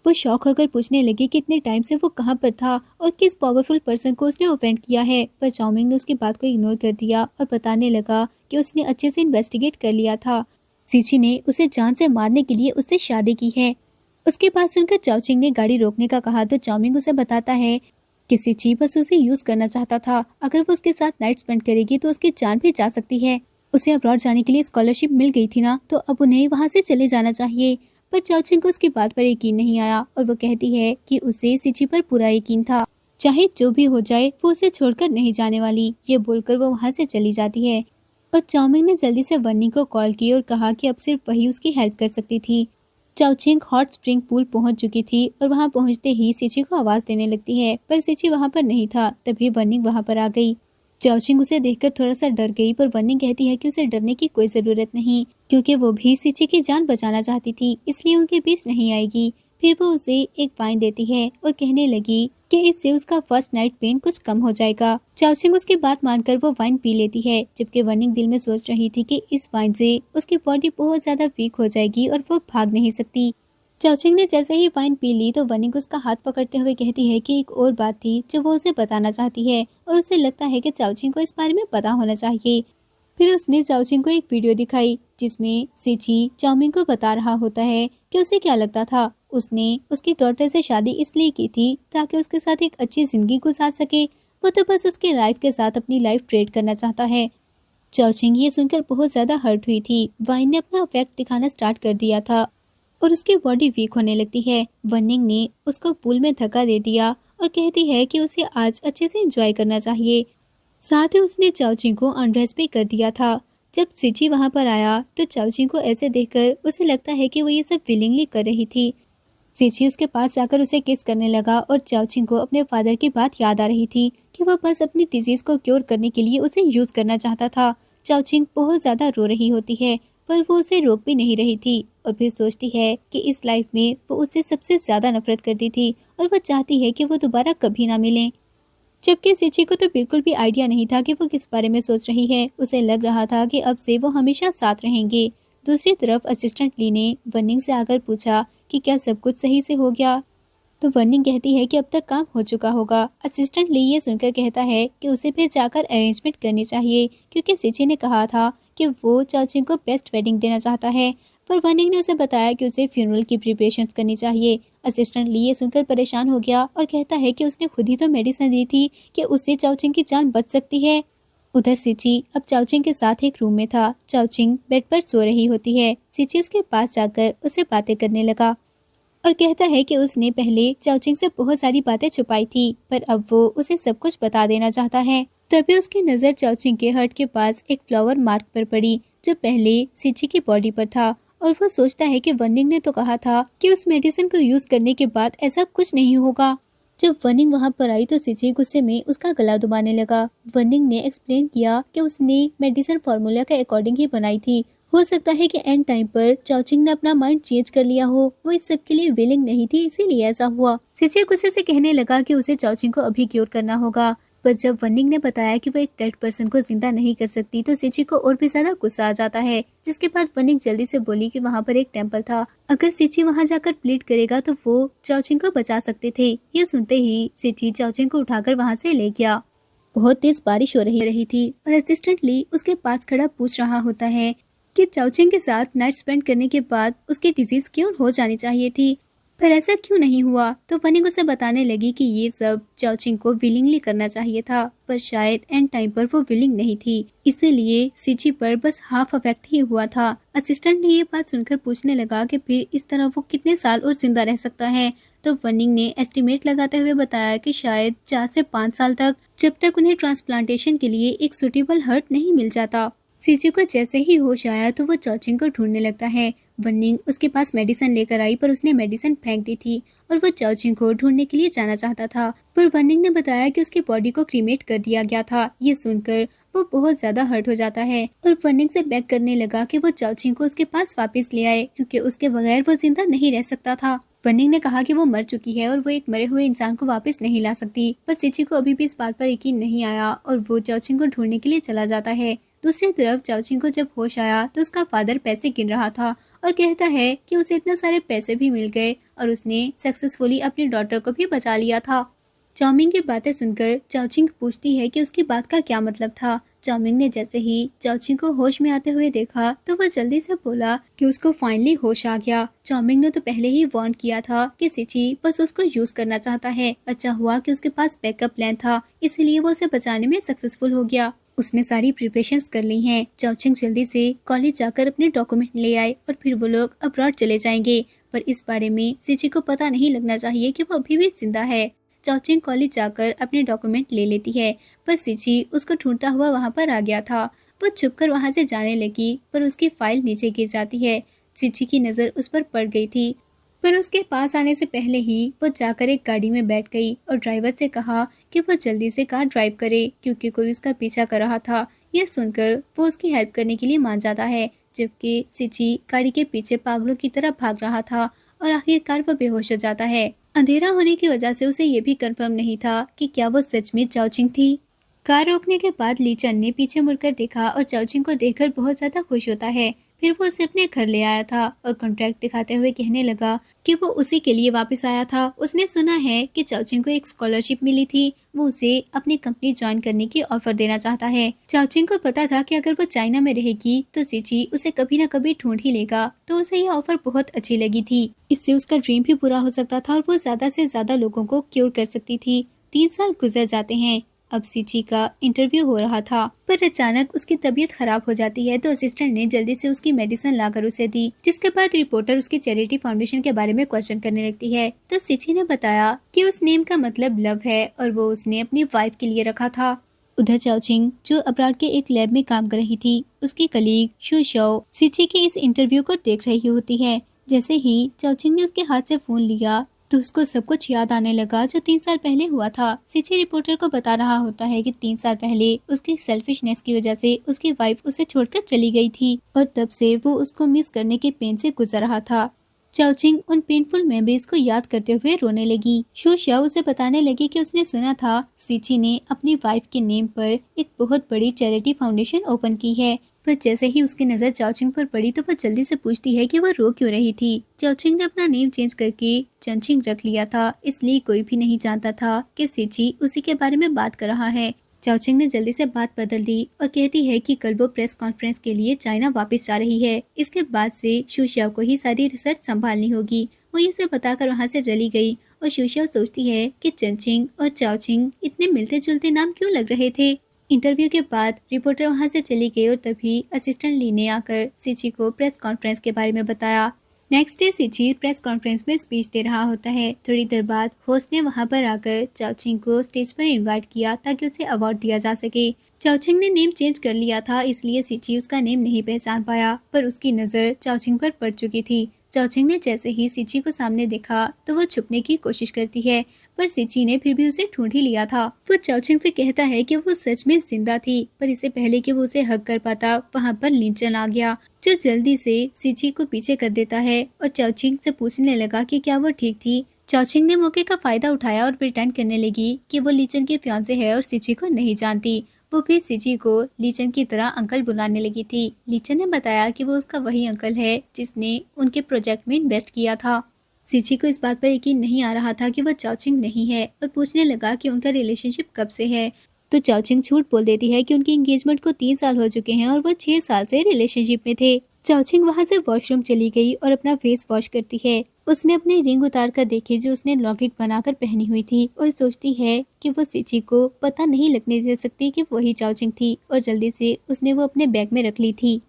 Speaker 1: वो शॉक होकर पूछने लगी कि इतने टाइम से वो कहाँ पर था और किस पावरफुल पर्सन को उसने ऑफेंड किया है, पर चाउमिंग ने उसकी बात को इग्नोर कर दिया और बताने लगा कि उसने अच्छे से इन्वेस्टिगेट कर लिया था। सिची ने उसे जान से मारने के लिए उससे शादी की है। उसके बाद सुनकर चाओचिंग ने गाड़ी रोकने का कहा तो चाउमिंग उसे बताता है कि सिची बस उसे यूज करना चाहता था। अगर वो उसके साथ नाइट स्पेंड करेगी तो उसकी जान भी जा सकती है। उसे अब्रॉड जाने के लिए स्कॉलरशिप मिल गई थी ना, तो अब उन्हें वहाँ से चले जाना चाहिए। पर चाओचिंग को उसकी बात पर यकीन नहीं आया और वो कहती है कि उसे सिची पर पूरा यकीन था, चाहे जो भी हो जाए वो उसे छोड़कर नहीं जाने वाली। ये बोलकर वो वहाँ से चली जाती है और चाउमिंग ने जल्दी से वन्नी को कॉल की और कहा कि अब सिर्फ वही उसकी हेल्प कर सकती थी। चाओचिंग हॉट स्प्रिंग पूल पहुंच चुकी थी और वहां पहुंचते ही सिची को आवाज देने लगती है, पर सिची वहां पर नहीं था। तभी वनिंग वहां पर आ गई। चाओचिंग उसे देखकर थोड़ा सा डर गई, पर वनिंग कहती है कि उसे डरने की कोई जरूरत नहीं, क्योंकि वो भी सिची की जान बचाना चाहती थी, इसलिए उनके बीच नहीं आएगी। फिर वो उसे एक वाइन देती है और कहने लगी कि इससे उसका फर्स्ट नाइट पेन कुछ कम हो जाएगा। चाओचिंग उसकी बात मानकर वो वाइन पी लेती है, जबकि वनिंग दिल में सोच रही थी कि इस वाइन से उसकी बॉडी बहुत ज्यादा वीक हो जाएगी और वो भाग नहीं सकती। चाओचिंग ने जैसे ही वाइन पी ली तो वनिंग उसका हाथ पकड़ते हुए कहती है कि एक और बात थी जो वो उसे बताना चाहती है, और उसे लगता है कि चाओचिंग को इस बारे में पता होना चाहिए। फिर उसने चाओचिंग को एक वीडियो दिखाई जिसमें सिची चाओमिंग को बता रहा होता है कि उसे क्या लगता था। उसने उसकी डॉटर से शादी इसलिए की थी ताकि उसके साथ एक अच्छी जिंदगी गुजार सके। वो तो बस उसके लाइफ के साथ अपनी लाइफ ट्रेड करना चाहता है। चाओचिंग ये सुनकर बहुत ज्यादा हर्ट हुई थी। वाइन ने अपना इफेक्ट दिखाना स्टार्ट कर दिया था और उसकी बॉडी वीक होने लगती है। वनिंग ने उसको पूल में धक्का दे दिया और कहती है कि उसे आज अच्छे से एंजॉय करना चाहिए। साथ ही उसने चाओचिंग को अनड्रेस भी कर दिया था। जब सिची वहां पर आया तो चाओचिंग को ऐसे देखकर उसे लगता है कि वो ये सब विलिंगली कर रही थी। सिची उसके पास जाकर उसे किस करने लगा और चाओचिंग को अपने फादर की बात याद आ रही थी कि वह बस अपनी डिजीज को क्योर करने के लिए उसे यूज करना चाहता था। चाओचिंग बहुत ज्यादा रो रही होती है, पर वो उसे रोक भी नहीं रही थी और फिर सोचती है कि इस लाइफ में वो उससे सबसे ज्यादा नफरत करती थी और वो चाहती है कि वो दोबारा कभी ना मिले। जबकि सिची को तो बिल्कुल भी आइडिया नहीं था कि वो किस बारे में सोच रही है। उसे लग रहा था कि अब से वो हमेशा साथ रहेंगे। दूसरी तरफ असिस्टेंट ली ने वनिंग से आकर पूछा कि क्या सब कुछ सही से हो गया, तो वनिंग कहती है कि अब तक काम हो चुका होगा। असिस्टेंट ली ये सुनकर कहता है कि उसे फिर जाकर अरेंजमेंट करनी चाहिए, क्योंकि सिची ने कहा था कि वो चाचिंग को बेस्ट वेडिंग देना चाहता है, पर वनिंग ने उसे बताया कि उसे फ्यूनरल की प्रिपरेशंस करनी चाहिए। असिस्टेंट ली ये सुनकर परेशान हो गया और कहता है कि उसने खुद ही तो मेडिसिन दी थी कि उससे चाओचिंग की जान बच सकती है। उधर सिची अब चाओचिंग के साथ एक रूम में था। चाओचिंग बेड पर सो रही होती है। सिची उसके पास जाकर उसे बातें करने लगा और कहता है कि उसने पहले चाओचिंग से बहुत सारी बातें छुपाई थी, पर अब वो उसे सब कुछ बता देना चाहता है। तभी उसकी नजर चाओचिंग के हर्ट के पास एक फ्लावर मार्क पर पड़ी जो पहले सिची की बॉडी पर था, और वो सोचता है कि वनिंग ने तो कहा था कि उस मेडिसिन को यूज करने के बाद ऐसा कुछ नहीं होगा। जब वनिंग वहां पर आई तो सिची गुस्से में उसका गला दबाने लगा। वनिंग ने एक्सप्लेन किया कि उसने मेडिसिन फार्मूला के अकॉर्डिंग ही बनाई थी। हो सकता है कि एंड टाइम पर चाओचिंग ने अपना माइंड चेंज कर लिया हो, वो इस सब के लिए विलिंग नहीं थी, इसीलिए ऐसा हुआ। सिची गुस्से से कहने लगा कि उसे चाओचिंग को अभी क्योर करना होगा, पर जब वनिंग ने बताया कि वो एक डेड पर्सन को जिंदा नहीं कर सकती तो सिची को और भी ज्यादा गुस्सा आ जाता है। जिसके बाद वनिंग जल्दी से बोली कि वहाँ पर एक टेम्पल था, अगर सिची वहाँ जाकर प्लीड करेगा तो वो चाओचिंग को बचा सकते थे। ये सुनते ही सिची चाओचिंग को उठाकर वहाँ से ले गया। बहुत तेज बारिश हो रही थी और असिस्टेंट ली उसके पास खड़ा पूछ रहा होता है कि चाओचिंग के साथ नाइट स्पेंड करने के बाद उसकी डिजीज क्यों हो जानी चाहिए थी, पर ऐसा क्यों नहीं हुआ। तो वनिंग उसे बताने लगी कि ये सब चाओचिंग को विलिंगली करना चाहिए था, पर शायद एंड टाइम पर वो विलिंग नहीं थी, इसीलिए सिची पर बस हाफ अफेक्ट ही हुआ था। असिस्टेंट ने ये बात सुनकर पूछने लगा कि फिर इस तरह वो कितने साल और जिंदा रह सकता है। तो वनिंग ने एस्टिमेट लगाते हुए बताया कि शायद 4 से 5 साल तक, जब तक उन्हें ट्रांसप्लांटेशन के लिए एक सुटेबल हर्ट नहीं मिल जाता। सिची को जैसे ही होश आया तो वो चाओचिंग को ढूंढने लगता है। वनिंग उसके पास मेडिसिन लेकर आई, पर उसने मेडिसिन फेंक दी थी और वो चाओचिंग को ढूंढने के लिए जाना चाहता था, पर वनिंग ने बताया कि उसकी बॉडी को क्रीमेट कर दिया गया था। ये सुनकर वो बहुत ज्यादा हर्ट हो जाता है और वनिंग से बेग करने लगा कि वो चाओचिंग को उसके पास वापस ले आए, क्योंकि उसके बगैर वो जिंदा नहीं रह सकता था। वनिंग ने कहा कि वो मर चुकी है और वो एक मरे हुए इंसान को वापस नहीं ला सकती, पर सिची को अभी भी इस बात पर यकीन नहीं आया और वो चाओचिंग को ढूंढने के लिए चला जाता है। दूसरी तरफ चाओचिंग को जब होश आया तो उसका फादर पैसे गिन रहा था और कहता है कि उसे इतने सारे पैसे भी मिल गए और उसने सक्सेसफुली अपनी डॉटर को भी बचा लिया था। चाओमिंग की बातें सुनकर चाओचिंग पूछती है कि उसकी बात का क्या मतलब था। चाओमिंग ने जैसे ही चाओचिंग को होश में आते हुए देखा तो वह जल्दी से बोला कि उसको फाइनली होश आ गया। चाओमिंग ने तो पहले ही वार्न किया था कि सिची बस उसको यूज करना चाहता है। अच्छा हुआ कि उसके पास बैकअप प्लान था, इसीलिए वो उसे बचाने में सक्सेसफुल हो गया। उसने सारी प्रिपरेशंस कर ली हैं। चाओचिंग जल्दी से कॉलेज जाकर अपने डॉक्यूमेंट ले आए और फिर वो लोग अब्रॉड चले जाएंगे, पर इस बारे में सिची को पता नहीं लगना चाहिए कि वो अभी भी जिंदा है। चाओचिंग कॉलेज जाकर अपने डॉक्यूमेंट ले लेती है, पर सिची उसको ढूंढता हुआ वहाँ पर आ गया था। वो छुपकर वहाँ से जाने लगी, पर उसकी फाइल नीचे गिर जाती है। सिची की नजर उस पर पड़ गई थी, पर उसके पास आने से पहले ही वो जाकर एक गाड़ी में बैठ गई और ड्राइवर से कहा कि वो जल्दी से कार ड्राइव करे क्योंकि कोई उसका पीछा कर रहा था। यह सुनकर वो उसकी हेल्प करने के लिए मान जाता है, जबकि सिची गाड़ी के पीछे पागलों की तरह भाग रहा था और आखिरकार वो बेहोश हो जाता है। अंधेरा होने की वजह से उसे ये भी कंफर्म नहीं था कि क्या वो सच में चाओचिंग थी। कार रोकने के बाद ली चन ने पीछे मुड़कर देखा और चाओचिंग को देखकर बहुत ज्यादा खुश होता है। फिर वो उसे अपने घर ले आया था और कॉन्ट्रैक्ट दिखाते हुए कहने लगा कि वो उसी के लिए वापस आया था। उसने सुना है कि चाओचिंग को एक स्कॉलरशिप मिली थी, वो उसे अपनी कंपनी ज्वाइन करने की ऑफर देना चाहता है। चाओचिंग को पता था कि अगर वो चाइना में रहेगी तो सिची उसे कभी न कभी ढूंढ ही लेगा, तो उसे ये ऑफर बहुत अच्छी लगी थी। इससे उसका ड्रीम भी पूरा हो सकता था और वो ज्यादा से ज्यादा लोगों को क्योर कर सकती थी। 3 साल गुजर जाते हैं। अब सिची का इंटरव्यू हो रहा था, पर अचानक उसकी तबीयत खराब हो जाती है, तो असिस्टेंट ने जल्दी से उसकी मेडिसिन लाकर उसे दी। जिसके बाद रिपोर्टर उसकी चैरिटी फाउंडेशन के बारे में क्वेश्चन करने लगती है, तो सिची ने बताया कि उस नेम का मतलब लव है और वो उसने अपनी वाइफ के लिए रखा था। उधर चाओचिंग, जो अब्राड के एक लैब में काम कर रही थी, उसकी कलीग शू शाओ सिची के इस इंटरव्यू को देख रही होती है। जैसे ही चाओचिंग ने उसके हाथ से फोन लिया तो उसको सब कुछ याद आने लगा जो 3 साल पहले हुआ था। सिची रिपोर्टर को बता रहा होता है कि 3 साल पहले उसकी सेल्फिशनेस की वजह से उसकी वाइफ उसे छोड़कर चली गई थी और तब से वो उसको मिस करने के पेन से गुजर रहा था। चाओचिंग उन पेनफुल मेमोरीज को याद करते हुए रोने लगी। शू शाओ उसे बताने लगी कि उसने सुना था सिची ने अपनी वाइफ के नेम पर एक बहुत बड़ी चैरिटी फाउंडेशन ओपन की है। पर जैसे ही उसकी नजर चाओचिंग पर पड़ी तो वो जल्दी से पूछती है कि वो रो क्यों रही थी। चाओचिंग ने अपना नेम चेंज करके चनचिंग रख लिया था, इसलिए कोई भी नहीं जानता था कि सिची उसी के बारे में बात कर रहा है। चाओचिंग ने जल्दी से बात बदल दी और कहती है कि कल वो प्रेस कॉन्फ्रेंस के लिए चाइना वापस जा रही है। इसके बाद से शू शाओ को ही सारी रिसर्च संभालनी होगी। वो ये सब बताकर वहाँ से चली गई और शू शाओ सोचती है कि चनचिंग और चाओचिंग इतने मिलते जुलते नाम क्यों लग रहे थे। इंटरव्यू के बाद रिपोर्टर वहां से चली गई और तभी असिस्टेंट ली ने आकर सिची को प्रेस कॉन्फ्रेंस के बारे में बताया। नेक्स्ट डे सिची प्रेस कॉन्फ्रेंस में स्पीच दे रहा होता है। थोड़ी देर बाद होस्ट ने वहां पर आकर चाओचिंग को स्टेज पर इनवाइट किया ताकि उसे अवार्ड दिया जा सके। चाओचिंग ने नेम चेंज कर लिया था, इसलिए सिची उसका नेम नहीं पहचान पाया, पर उसकी नजर चाओचिंग पर पड़ चुकी थी। चाओचिंग ने जैसे ही सिची को सामने देखा तो वो छुपने की कोशिश करती है, पर सिची ने फिर भी उसे ढूंढ ही लिया था। वो चाओचिंग से कहता है कि वो सच में जिंदा थी, पर इससे पहले कि वो उसे हक कर पाता वहाँ पर लिंचन आ गया, जो जल्दी से सिची को पीछे कर देता है और चाओचिंग से पूछने लगा कि क्या वो ठीक थी। चाओचिंग ने मौके का फायदा उठाया और प्रिटेंड करने लगी कि वो लीचन के फियांसे है और सिची को नहीं जानती। वो भी सिची को लीचन की तरह अंकल बुलाने लगी थी। लीचन ने बताया कि वो उसका वही अंकल है जिसने उनके प्रोजेक्ट में इन्वेस्ट किया था। सिची को इस बात पर यकीन नहीं आ रहा था कि वह चाओचिंग नहीं है और पूछने लगा कि उनका रिलेशनशिप कब से है। तो चाओचिंग झूठ बोल देती है कि उनकी एंगेजमेंट को 3 साल हो चुके हैं और वो 6 साल से रिलेशनशिप में थे। चाओचिंग वहां से वॉशरूम चली गई और अपना फेस वॉश करती है। उसने अपनी रिंग उतार कर देखी जो उसने लॉकेट बनाकर पहनी हुई थी और सोचती है कि वो सिची को पता नहीं लगने दे सकती कि वही चाओचिंग थी और जल्दी से उसने वो अपने बैग में रख ली थी।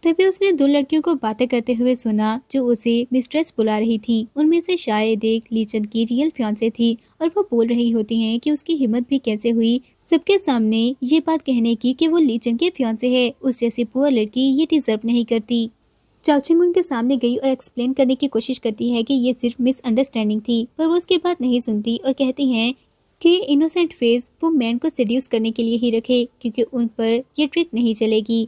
Speaker 1: तभी उसने 2 लड़कियों को बातें करते हुए सुना जो उसे मिस्ट्रेस बुला रही थी। उनमें से शायद एक लीचन की रियल फियांसे थी और वो बोल रही होती हैं कि उसकी हिम्मत भी कैसे हुई सबके सामने ये बात कहने की कि वो लीचन के फियांसे है। उस जैसी पुअर लड़की ये डिजर्व नहीं करती। चाओचिंग उनके सामने गई और एक्सप्लेन करने की कोशिश करती है कि ये सिर्फ मिसअंडरस्टैंडिंग थी, पर वो उसकी बात नहीं सुनती और कहती हैं कि इनोसेंट फेस वो मैन को सेड्यूस करने के लिए ही रखे क्योंकि उन पर ये ट्रिक नहीं चलेगी।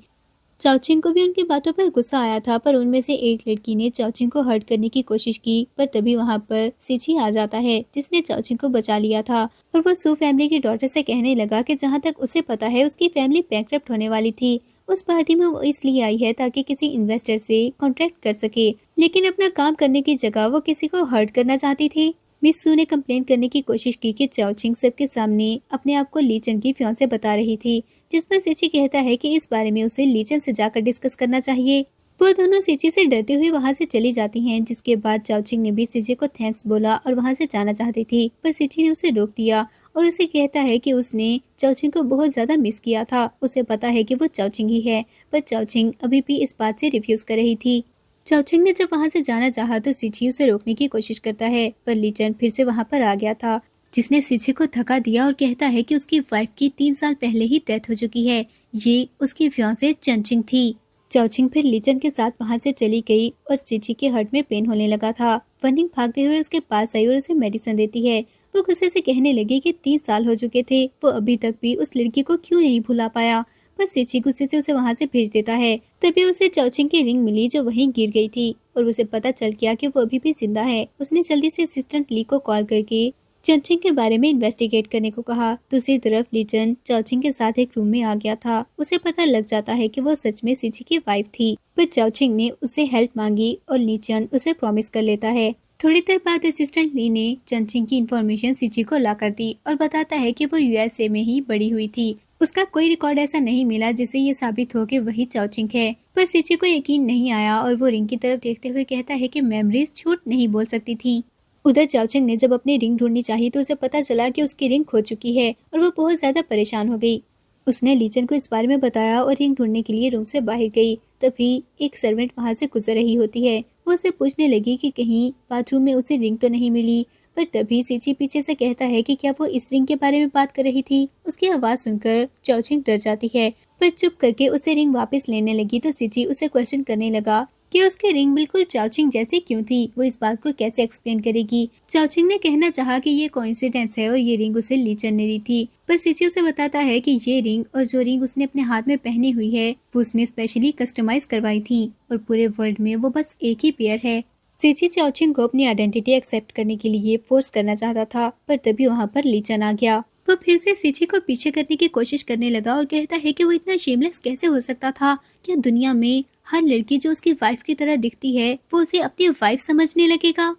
Speaker 1: चाओचिंग को भी उनकी बातों पर गुस्सा आया था, पर उनमें से एक लड़की ने चाओचिंग को हर्ट करने की कोशिश की, पर तभी वहां पर सिची आ जाता है जिसने चाओचिंग को बचा लिया था और वो सू फैमिली की डॉटर से कहने लगा कि जहां तक उसे पता है उसकी फैमिली बैंकरप्ट होने वाली थी। उस पार्टी में वो इसलिए आई है ताकि किसी इन्वेस्टर से कॉन्ट्रैक्ट कर सके, लेकिन अपना काम करने की जगह वो किसी को हर्ट करना चाहती थी। मिस सू ने कंप्लेन करने की कोशिश की कि चाओचिंग सबके सामने अपने आप को लीचन की फियांसे बता रही थी, जिस पर सिची कहता है कि इस बारे में उसे लीचन से जाकर डिस्कस करना चाहिए। वो दोनों सिची से डरती हुई वहां से चली जाती हैं, जिसके बाद चाओचिंग ने भी सिची को थैंक्स बोला और वहां से जाना चाहती थी, पर सिची ने उसे रोक दिया और उसे कहता है कि उसने चाओचिंग को बहुत ज्यादा मिस किया था। उसे पता है कि वो चाओचिंग ही है, पर चाओचिंग अभी भी इस बात से रिफ्यूज कर रही थी। चाओचिंग ने जब वहां से जाना चाहा तो सिची उसे रोकने की कोशिश करता है, पर लीचन फिर से वहां पर आ गया था, जिसने सिची को धक्का दिया और कहता है कि उसकी वाइफ की 3 साल पहले ही डेथ हो चुकी है। ये उसकी फियांसे चनचिंग थी। चाओचिंग फिर लीचन के साथ वहां से चली गई और सीची के हर्ट में पेन होने लगा था। वनिंग भागते हुए उसके पास आई और उसे मेडिसिन देती है। वो गुस्से से कहने लगी कि 3 साल हो चुके थे, वो अभी तक भी उस लड़की को क्यों नहीं भुला पाया। पर सीची गुस्से से उसे वहां से भेज देता है। तभी उसे चाओचिंग की रिंग मिली जो वहीं गिर गई थी और उसे पता चल गया कि वो अभी भी जिंदा है। उसने जल्दी से असिस्टेंट ली को कॉल करके चाओचिंग के बारे में इन्वेस्टिगेट करने को कहा। दूसरी तरफ लीचन चाओचिंग के साथ एक रूम में आ गया था। उसे पता लग जाता है कि वो सच में सीची की वाइफ थी। पर चाओचिंग ने उससे हेल्प मांगी और लीचन उसे प्रॉमिस कर लेता है। थोड़ी देर बाद असिस्टेंट ली ने चाओचिंग की इन्फॉर्मेशन सीची को ला कर दी और बताता है कि वो यूएसए में ही बड़ी हुई थी। उसका कोई रिकॉर्ड ऐसा नहीं मिला जिससे ये साबित हो कि वही चाओचिंग है। पर सीची को यकीन नहीं आया और वो रिंग की तरफ देखते हुए कहता है कि मेमोरीज झूठ नहीं बोल सकती थी। उधर चाओचिंग ने जब अपनी रिंग ढूंढनी चाहिए तो उसे पता चला कि उसकी रिंग खो चुकी है और वो बहुत ज्यादा परेशान हो गई। उसने लीचन को इस बारे में बताया और रिंग ढूंढने के लिए रूम से बाहर गई। तभी एक सर्वेंट वहां से गुजर रही होती है। वो उसे पूछने लगी कि कहीं बाथरूम में उसे रिंग तो नहीं मिली। पर तभी सीची पीछे से कहता है कि क्या वो इस रिंग के बारे में बात कर रही थी। उसकी आवाज सुनकर चाओचिंग डर जाती है पर चुप करके उसे रिंग वापस लेने लगी तो सीची उसे क्वेश्चन करने लगा कि उसकी रिंग बिल्कुल चाओचिंग जैसी क्यों थी। वो इस बात को कैसे एक्सप्लेन करेगी। चाओचिंग ने कहना चाहा कि ये कोइंसिडेंस है और ये रिंग उसे लीचन ने दी थी। पर सीची उसे बताता है कि ये रिंग और जो रिंग उसने अपने हाथ में पहनी हुई है वो उसने स्पेशली कस्टमाइज करवाई थी और पूरे वर्ल्ड में वो बस एक ही पेयर है। सीची चाओचिंग को अपनी आइडेंटिटी एक्सेप्ट करने के लिए फोर्स करना चाहता था पर तभी वहाँ पर लीचन आ गया। वो फिर से सीची को पीछे करने की कोशिश करने लगा और कहता है कि वो इतना शेमलेस कैसे हो सकता था। क्या दुनिया में हर लड़की जो उसकी वाइफ की तरह दिखती है वो उसे अपनी वाइफ समझने लगेगा।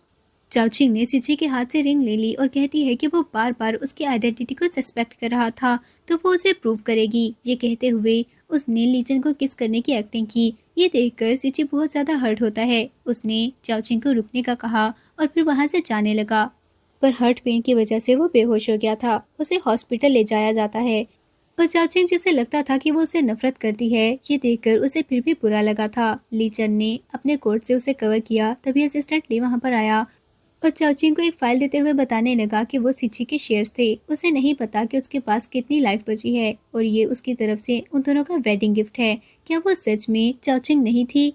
Speaker 1: चाओचिंग ने सीची के हाथ से रिंग ले ली और कहती है कि वो बार बार उसकी आइडेंटिटी को सस्पेक्ट कर रहा था तो वो उसे प्रूव करेगी। ये कहते हुए उसने लीचन को किस करने की एक्टिंग की। ये देखकर सीची बहुत ज्यादा हर्ट होता है। उसने चाओचिंग को रुकने का कहा और फिर वहां से जाने लगा। पर हार्ट पेन की वजह से वो बेहोश हो गया था। उसे हॉस्पिटल ले जाया जाता है और चाओचिंग जिसे लगता था कि वो उसे नफरत करती है, ये देखकर उसे फिर भी बुरा लगा था। लीचन ने अपने कोट से उसे कवर किया। तभी असिस्टेंट ली वहां पर आया और चाओचिंग को एक फाइल देते हुए बताने लगा कि वो सीची के शेयर्स थे। उसे नहीं पता कि उसके पास कितनी लाइफ बची है और ये उसकी तरफ से उन दोनों का वेडिंग गिफ्ट है। क्या वो सच में चाओचिंग नहीं थी।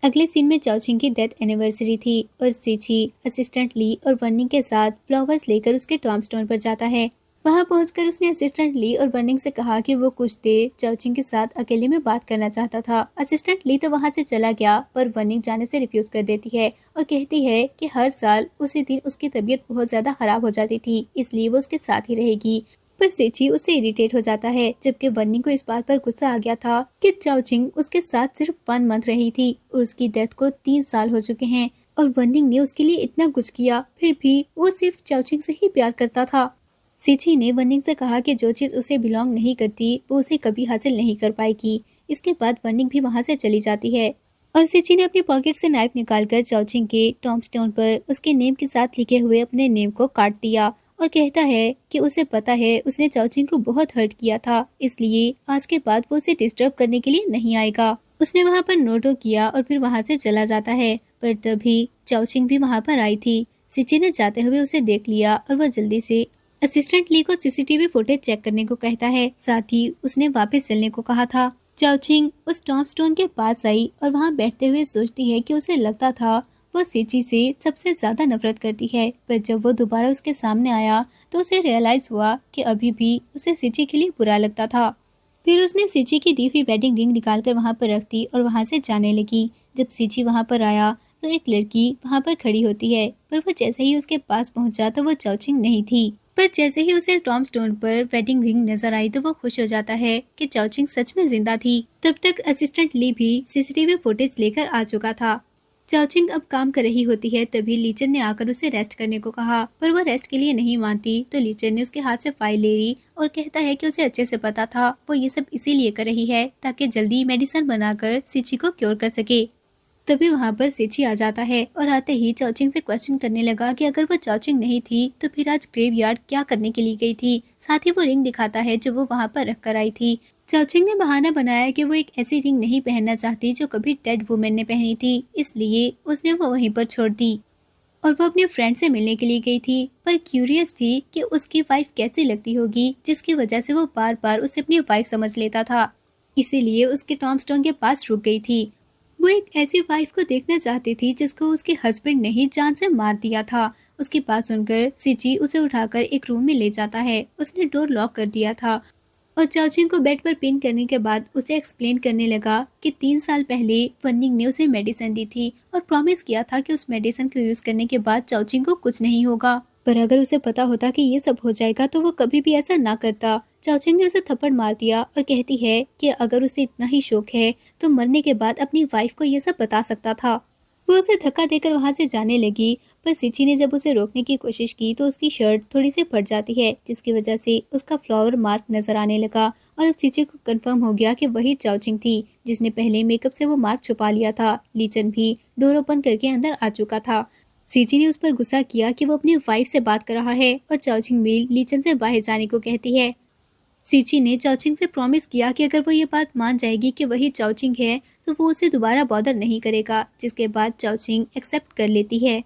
Speaker 1: अगले सीन में चाओचिंग की डेथ एनिवर्सरी थी और सीची असिस्टेंट ली और वनिंग के साथ फ्लावर्स लेकर उसके टॉम्बस्टोन पर जाता है। वहां पहुंचकर उसने असिस्टेंट ली और वनिंग से कहा कि वो कुछ देर चाओचिंग के साथ अकेले में बात करना चाहता था। असिस्टेंट ली तो वहां से चला गया पर वनिंग जाने से रिफ्यूज कर देती है और कहती है कि हर साल उसी दिन उसकी तबीयत बहुत ज्यादा खराब हो जाती थी, इसलिए वो उसके साथ ही रहेगी। पर सेची उससे इरिटेट हो जाता है जबकि बन्नी को इस बात पर गुस्सा आ गया था कि चाओचिंग उसके साथ सिर्फ 1 मंथ रही थी और उसकी डेथ को 3 साल हो चुके हैं और वनिंग ने उसके लिए इतना कुछ किया फिर भी वो सिर्फ चाओचिंग से ही प्यार करता था। सीची ने वनिंग से कहा कि जो चीज उसे बिलोंग नहीं करती वो उसे कभी हासिल नहीं कर पाएगी। इसके बाद वनिंग भी वहां से चली जाती है और सीची ने अपनी पॉकेट से नाइफ निकालकर चाओचिंग के टॉम्बस्टोन पर उसके नेम के साथ लिखे हुए अपने नेम को काट दिया और कहता है कि उसे पता है उसने चाओचिंग को बहुत हर्ट किया था, इसलिए आज के बाद वो उसे डिस्टर्ब करने के लिए नहीं आएगा। उसने वहां पर नोटो किया और फिर वहां से चला जाता है। पर तभी चाओचिंग भी वहां पर आई थी। सीची ने जाते हुए उसे देख लिया और वह जल्दी से असिस्टेंट ली को सीसीटीवी फुटेज चेक करने को कहता है। साथ ही उसने वापस चलने को कहा था। चाओचिंग उस टॉम्बस्टोन के पास आई और वहां बैठते हुए सोचती है कि उसे लगता था वो सीची से सबसे ज्यादा नफरत करती है। पर जब वो दोबारा उसके सामने आया तो उसे रियलाइज हुआ कि अभी भी उसे सीची के लिए बुरा लगता था। फिर उसने सीची की दी हुई वेडिंग रिंग निकालकर वहां पर रख दी और वहां से जाने लगी। जब सीची वहां पर आया तो एक लड़की वहां पर खड़ी होती है पर वो जैसे ही उसके पास पहुंचा तो वो चाओचिंग नहीं थी। पर जैसे ही उसे टॉम्बस्टोन पर वेडिंग रिंग नजर आई तो वो खुश हो जाता है कि चाओचिंग सच में जिंदा थी। तब तक असिस्टेंट ली भी सीसीटीवी फुटेज लेकर आ चुका था। चाओचिंग अब काम कर रही होती है तभी लीचन ने आकर उसे रेस्ट करने को कहा पर वह रेस्ट के लिए नहीं मानती तो लीचन ने उसके हाथ से फाइल ले ली और कहता है कि उसे अच्छे से पता था वो ये सब इसीलिए कर रही है ताकि जल्दी मेडिसिन बनाकर सीची को क्योर कर सके। तभी वहां पर सीची आ जाता है और आते ही चाओचिंग से क्वेश्चन करने लगा कि अगर वो चाओचिंग नहीं थी तो फिर आज ग्रेवयार्ड क्या करने के लिए गई थी। साथ ही वो रिंग दिखाता है जो वो वहां पर रख कर आई थी। चाओचिंग ने बहाना बनाया कि वो एक ऐसी रिंग नहीं पहनना चाहती जो कभी डेड वुमेन ने पहनी थी, इसलिए उसने वो वहीं पर छोड़ दी और वो अपने फ्रेंड से मिलने के लिए गई थी। पर क्यूरियस थी कि उसकी वाइफ कैसी लगती होगी जिसकी वजह से वो बार बार उसे अपनी वाइफ समझ लेता था। इसीलिए उसके टॉमस्टोन के पास रुक गई थी। वो एक ऐसी वाइफ को देखना चाहती थी जिसको उसके हस्बैंड ने ही जान से मार दिया था। उसकी बात सुनकर सिची उसे उठाकर एक रूम में ले जाता है। उसने डोर लॉक कर दिया था और चाओचिंग को बेड पर पिन करने के बाद उसे एक्सप्लेन करने लगा कि 3 साल पहले वन्निंग ने उसे मेडिसिन दी थी और प्रॉमिस किया था कि उस मेडिसिन को यूज करने के बाद चाओचिंग को कुछ नहीं होगा। पर अगर उसे पता होता कि ये सब हो जाएगा तो वो कभी भी ऐसा ना करता। चाओचिंग ने उसे थप्पड़ मार दिया और कहती है कि अगर उसे इतना ही शौक है तो मरने के बाद अपनी वाइफ को ये सब बता सकता था। वो उसे धक्का देकर वहां से जाने लगी, पर सिची ने जब उसे रोकने की कोशिश की तो उसकी शर्ट थोड़ी सी फट जाती है, जिसकी वजह से उसका फ्लावर मार्क नजर आने लगा। और अब सिची को कंफर्म हो गया कि वही चाओचिंग थी जिसने पहले मेकअप से वो मार्क छुपा लिया था। लीचन भी डोर ओपन करके अंदर आ चुका था। सिची ने उस पर गुस्सा किया कि वो अपनी वाइफ से बात कर रहा है और चाओचिंग भी लीचन से बाहर जाने को कहती है। सीची ने चाओचिंग से प्रॉमिस किया कि अगर वो ये बात मान जाएगी कि वही चाओचिंग है तो वो उसे दोबारा बॉदर नहीं करेगा, जिसके बाद चाओचिंग एक्सेप्ट कर लेती है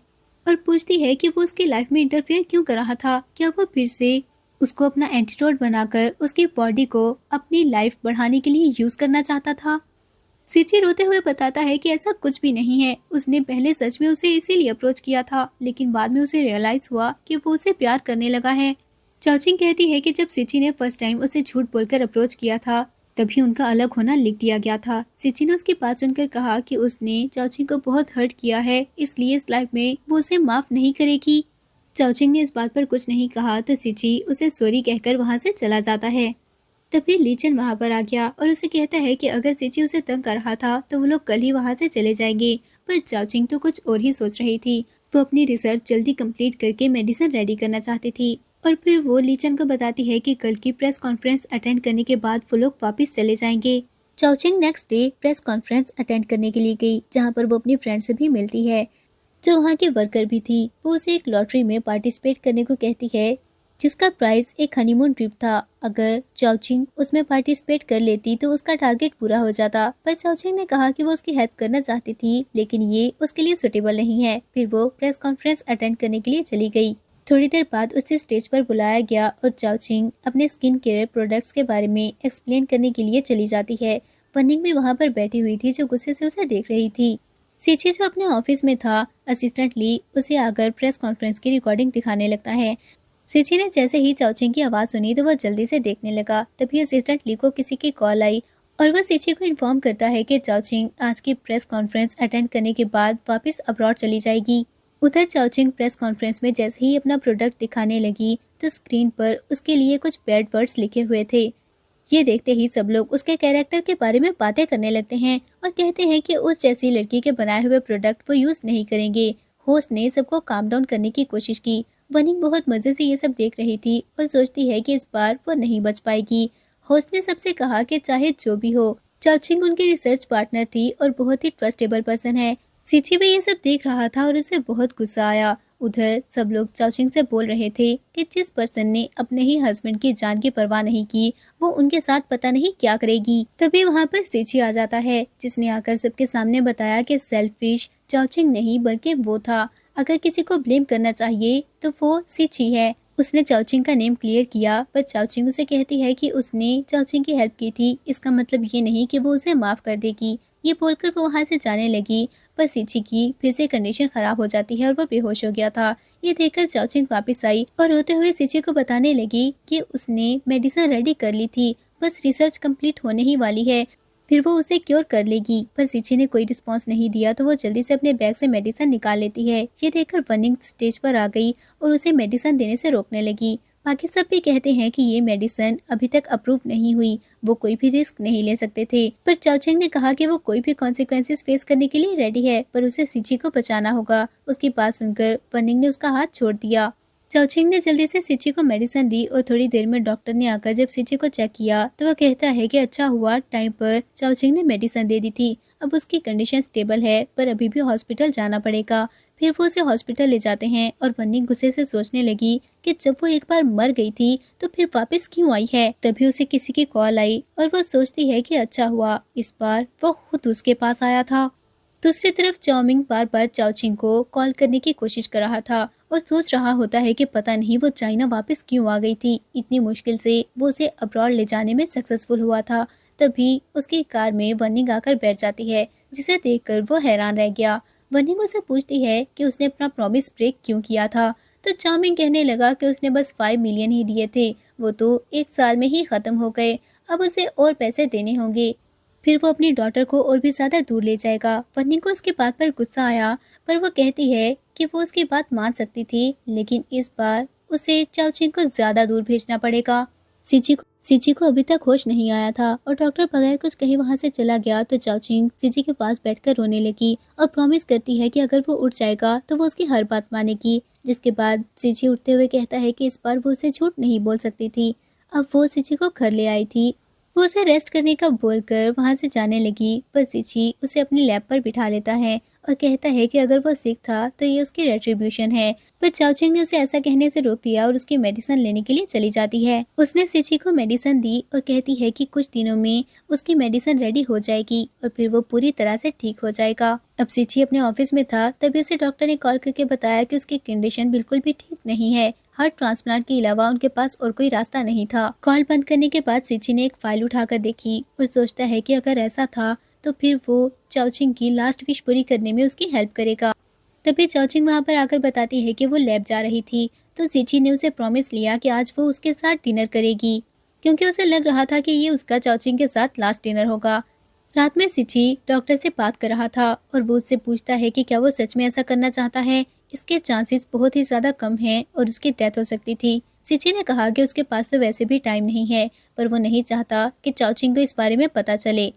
Speaker 1: और पूछती है कि वो उसकी लाइफ में इंटरफेयर क्यों कर रहा था। क्या वो फिर से उसको अपना एंटीडोट बनाकर उसकी बॉडी को अपनी लाइफ बढ़ाने के लिए यूज करना चाहता था। सीची रोते हुए बताता है कि ऐसा कुछ भी नहीं है। उसने पहले सच में उसे इसीलिए अप्रोच किया था, लेकिन बाद में उसे रियलाइज हुआ कि वो उसे प्यार करने लगा है। चाओचिंग कहती है कि जब सिची ने फर्स्ट टाइम उसे झूठ बोलकर अप्रोच किया था तभी उनका अलग होना लिख दिया गया था। सिची ने उसकी बात सुनकर कहा कि उसने चाओचिंग को बहुत हर्ट किया है, इसलिए इस लाइफ में वो उसे माफ नहीं करेगी। चाओचिंग ने इस बात पर कुछ नहीं कहा तो सिची उसे सॉरी कहकर वहां से चला जाता है। तभी लीचन वहां पर आ गया और उसे कहता है कि अगर सिची उसे तंग कर रहा था तो वो लोग कल ही वहां से चले जाएंगे। पर चाओचिंग तो कुछ और ही सोच रही थी। वो अपनी रिसर्च जल्दी कंप्लीट करके मेडिसिन रेडी करना चाहती थी और फिर वो लीचन को बताती है कि कल की प्रेस कॉन्फ्रेंस अटेंड करने के बाद वो लोग वापस चले जाएंगे। चाओचिंग next day press conference attend करने के लिए गई, जहाँ पर वो अपनी फ्रेंड से भी मिलती है जो वहाँ की वर्कर भी थी। वो उसे एक लॉटरी में पार्टिसिपेट करने को कहती है जिसका प्राइस एक हनीमून ट्रिप था। अगर चाओचिंग उसमें पार्टिसिपेट कर लेती तो उसका टारगेट पूरा हो जाता, पर चाओचिंग ने कहा कि वो उसकी हेल्प करना चाहती थी लेकिन ये उसके लिए सुटेबल नहीं है। फिर वो प्रेस कॉन्फ्रेंस अटेंड करने के लिए चली गई। थोड़ी देर बाद उसे स्टेज पर बुलाया गया और चाओचिंग अपने स्किन केयर प्रोडक्ट्स के बारे में एक्सप्लेन करने के लिए चली जाती है। वनिंग भी वहाँ पर बैठी हुई थी जो गुस्से से उसे देख रही थी। सीची जो अपने ऑफिस में था, असिस्टेंट ली उसे आकर प्रेस कॉन्फ्रेंस की रिकॉर्डिंग दिखाने लगता है। सिची ने जैसे ही चाओचिंग की आवाज सुनी तो वह जल्दी से देखने लगा। तभी असिस्टेंट ली को किसी की कॉल आई और वह सिची को इन्फॉर्म करता है कि चाओचिंग आज की प्रेस कॉन्फ्रेंस अटेंड करने के बाद वापस अब्रॉड चली जाएगी। उधर चाओचिंग प्रेस कॉन्फ्रेंस में जैसे ही अपना प्रोडक्ट दिखाने लगी तो स्क्रीन पर उसके लिए कुछ बैड वर्ड्स लिखे हुए थे। ये देखते ही सब लोग उसके कैरेक्टर के बारे में बातें करने लगते हैं और कहते हैं कि उस जैसी लड़की के बनाए हुए प्रोडक्ट वो यूज नहीं करेंगे। होस्ट ने सबको काम डाउन करने की कोशिश की। वनिंग बहुत मजे से ये सब देख रही थी और सोचती है कि इस बार वो नहीं बच पाएगी। होस्ट ने सबसे कहा कि चाहे जो भी हो, चाओचिंग उनकी रिसर्च पार्टनर थी और बहुत ही ट्रस्टेबल पर्सन है। सीची भी ये सब देख रहा था और उसे बहुत गुस्सा आया। उधर सब लोग चाओचिंग से बोल रहे थे कि जिस पर्सन ने अपने ही हस्बैंड की जान की परवाह नहीं की वो उनके साथ पता नहीं क्या करेगी। तभी वहाँ पर सीची आ जाता है जिसने आकर सबके सामने बताया कि सेल्फिश चाओचिंग नहीं बल्कि वो था। अगर किसी को ब्लेम करना चाहिए तो वो सीची है। उसने चाओचिंग का नेम क्लियर किया, पर चाओचिंग उसे कहती है कि उसने चाओचिंग की हेल्प की थी, इसका मतलब ये नहीं कि वो उसे माफ कर देगी। ये बोलकर वो वहाँ से जाने लगी, पर सीची की फिर से कंडीशन खराब हो जाती है और वो बेहोश हो गया था। ये देखकर चाओचिंग वापस आई और रोते हुए सीची को बताने लगी कि उसने मेडिसिन रेडी कर ली थी, बस रिसर्च कंप्लीट होने ही वाली है, फिर वो उसे क्योर कर लेगी। पर सीची ने कोई रिस्पॉन्स नहीं दिया तो वो जल्दी से अपने बैग से मेडिसिन निकाल लेती है। ये देखकर वनिंग स्टेज पर आ गई और उसे मेडिसिन देने से रोकने लगी। बाकी सब भी कहते हैं कि ये मेडिसिन अभी तक अप्रूव नहीं हुई, वो कोई भी रिस्क नहीं ले सकते थे। पर चाओचिंग ने कहा कि वो कोई भी कॉन्सिक्वेंसेस फेस करने के लिए रेडी है, पर उसे सीची को बचाना होगा। उसकी बात सुनकर वनिंग ने उसका हाथ छोड़ दिया। चाओचिंग ने जल्दी से सिची को मेडिसिन दी और थोड़ी देर में डॉक्टर ने आकर जब सिची को चेक किया तो वह कहता है कि अच्छा हुआ टाइम पर चाओचिंग ने मेडिसिन दे दी थी। अब उसकी कंडीशन स्टेबल है पर अभी भी हॉस्पिटल जाना पड़ेगा। फिर वो उसे हॉस्पिटल ले जाते हैं और वन्नी गुस्से से सोचने लगी कि जब वो एक बार मर गई थी तो फिर वापस क्यों आई है। तभी उसे किसी की कॉल आई और वो सोचती है कि अच्छा हुआ इस बार वो खुद उसके पास आया था। दूसरी तरफ चाओमिंग बार बार चाओचिंग को कॉल करने की कोशिश कर रहा था और सोच रहा होता है कि पता नहीं वो चाइना वापस क्यों आ गई थी। इतनी मुश्किल से वो उसे अब्रॉड ले जाने में सक्सेसफुल हुआ था, तभी उसकी कार में वनिंग आकर बैठ जाती है, जिसे देखकर वो हैरान रह गया। वनिंग उसे पूछती है कि उसने अपना प्रॉमिस ब्रेक क्यों किया था। तो चाउमिंग कहने लगा कि उसने बस 5 मिलियन ही दिए थे, वो तो 1 साल में ही खत्म हो गए, अब उसे और पैसे देने होंगे, फिर वो अपनी डॉटर को और भी ज्यादा दूर ले जाएगा। वन्नी को उसकी बात पर गुस्सा आया, पर वो कहती है कि वो उसकी बात मान सकती थी, लेकिन इस बार उसे चाउचिंग को ज्यादा दूर भेजना पड़ेगा। सीची को अभी तक होश नहीं आया था और डॉक्टर बगैर कुछ कहीं वहां से चला गया। तो चाउचिंग सीची के पास बैठकर रोने लगी और प्रॉमिस करती है कि अगर वो उठ जाएगा तो वो उसकी हर बात मानेगी। जिसके बाद सीची उठते हुए कहता है कि इस बार वो उसे झूठ नहीं बोल सकती थी। अब वो सीची को घर ले आई थी। वो उसे रेस्ट करने का बोलकर वहां से जाने लगी, पर सीची उसे अपनी लैब पर बिठा लेता है और कहता है कि अगर वो सिक था तो ये उसकी रेट्रीब्यूशन है। पर चाओचिंग ने उसे ऐसा कहने से रोक दिया और उसकी मेडिसिन लेने के लिए चली जाती है। उसने सीची को मेडिसिन दी और कहती है कि कुछ दिनों में उसकी मेडिसिन रेडी हो जाएगी और फिर वो पूरी तरह से ठीक हो जाएगा। अब सीची अपने ऑफिस में था, तभी उसे डॉक्टर ने कॉल करके बताया कि उसकी कंडीशन बिल्कुल भी ठीक नहीं है। हार्ट ट्रांसप्लांट के अलावा उनके पास और कोई रास्ता नहीं था। कॉल बंद करने के बाद सीची ने एक फाइल उठाकर देखी और सोचता है कि अगर ऐसा था तो फिर वो चाओचिंग की लास्ट विश पूरी करने में उसकी हेल्प करेगा। तभी चाओचिंग वहां पर आकर बताती है कि वो लैब जा रही थी। तो सीची ने उसे प्रॉमिस लिया कि आज वो उसके साथ डिनर करेगी, क्योंकि उसे लग रहा था कि ये उसका चाओचिंग के साथ लास्ट डिनर होगा। रात में सीची डॉक्टर से बात कर रहा था और वो उससे पूछता है कि क्या वो सच में ऐसा करना चाहता है। इसके चांसेस बहुत ही ज्यादा कम हैं और उसकी डेथ हो सकती थी। सिची ने कहा कि उसके पास तो वैसे भी टाइम नहीं है, पर वो नहीं चाहता कि चाओचिंग को इस बारे में पता चले।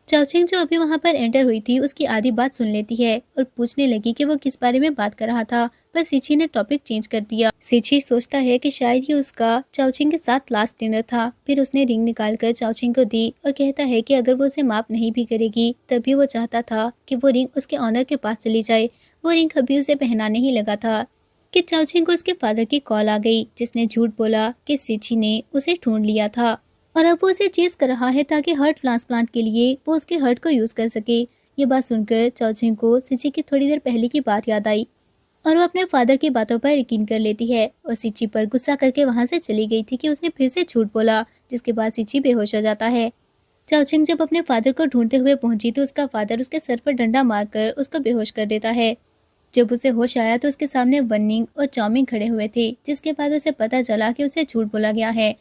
Speaker 1: चाओचिंग जो अभी वहां पर एंटर हुई थी उसकी आधी बात सुन लेती है और पूछने लगी कि वो किस बारे में बात कर रहा था, पर सिची ने टॉपिक चेंज कर दिया। सिची सोचता है कि शायद ये उसका चाओचिंग के साथ लास्ट डिनर था। फिर उसने रिंग निकालकर चाओचिंग को दी और कहता है कि अगर वो उसे माफ नहीं भी करेगी तभी वो चाहता था कि वो रिंग उसके ऑनर के पास चली जाए। वो रिंग कभी उसे पहनाने ही लगा था कि चाओचिंग को उसके फादर की कॉल आ गई, जिसने झूठ बोला कि सिची ने उसे ढूंढ लिया था और अब वो उसे चेज कर रहा है ताकि हार्ट ट्रांसप्लांट के लिए वो उसके हार्ट को यूज कर सके। ये बात सुनकर चाओचिंग को सिची की थोड़ी देर पहले की बात याद आई और वो अपने फादर की बातों पर यकीन कर लेती है और सिची पर गुस्सा करके वहां से चली गई थी कि उसने फिर से झूठ बोला, जिसके बाद सिची बेहोश हो जाता है। चाओचिंग जब अपने फादर को ढूंढते हुए पहुंची तो उसका फादर उसके सर पर डंडा मारकर उसको बेहोश कर देता है। जब उसे होश आया तो उसके सामने वनिंग और चाउमिंग खड़े हुए थे, जिसके बाद उसे पता चला कि उसे झूठ बोला गया है।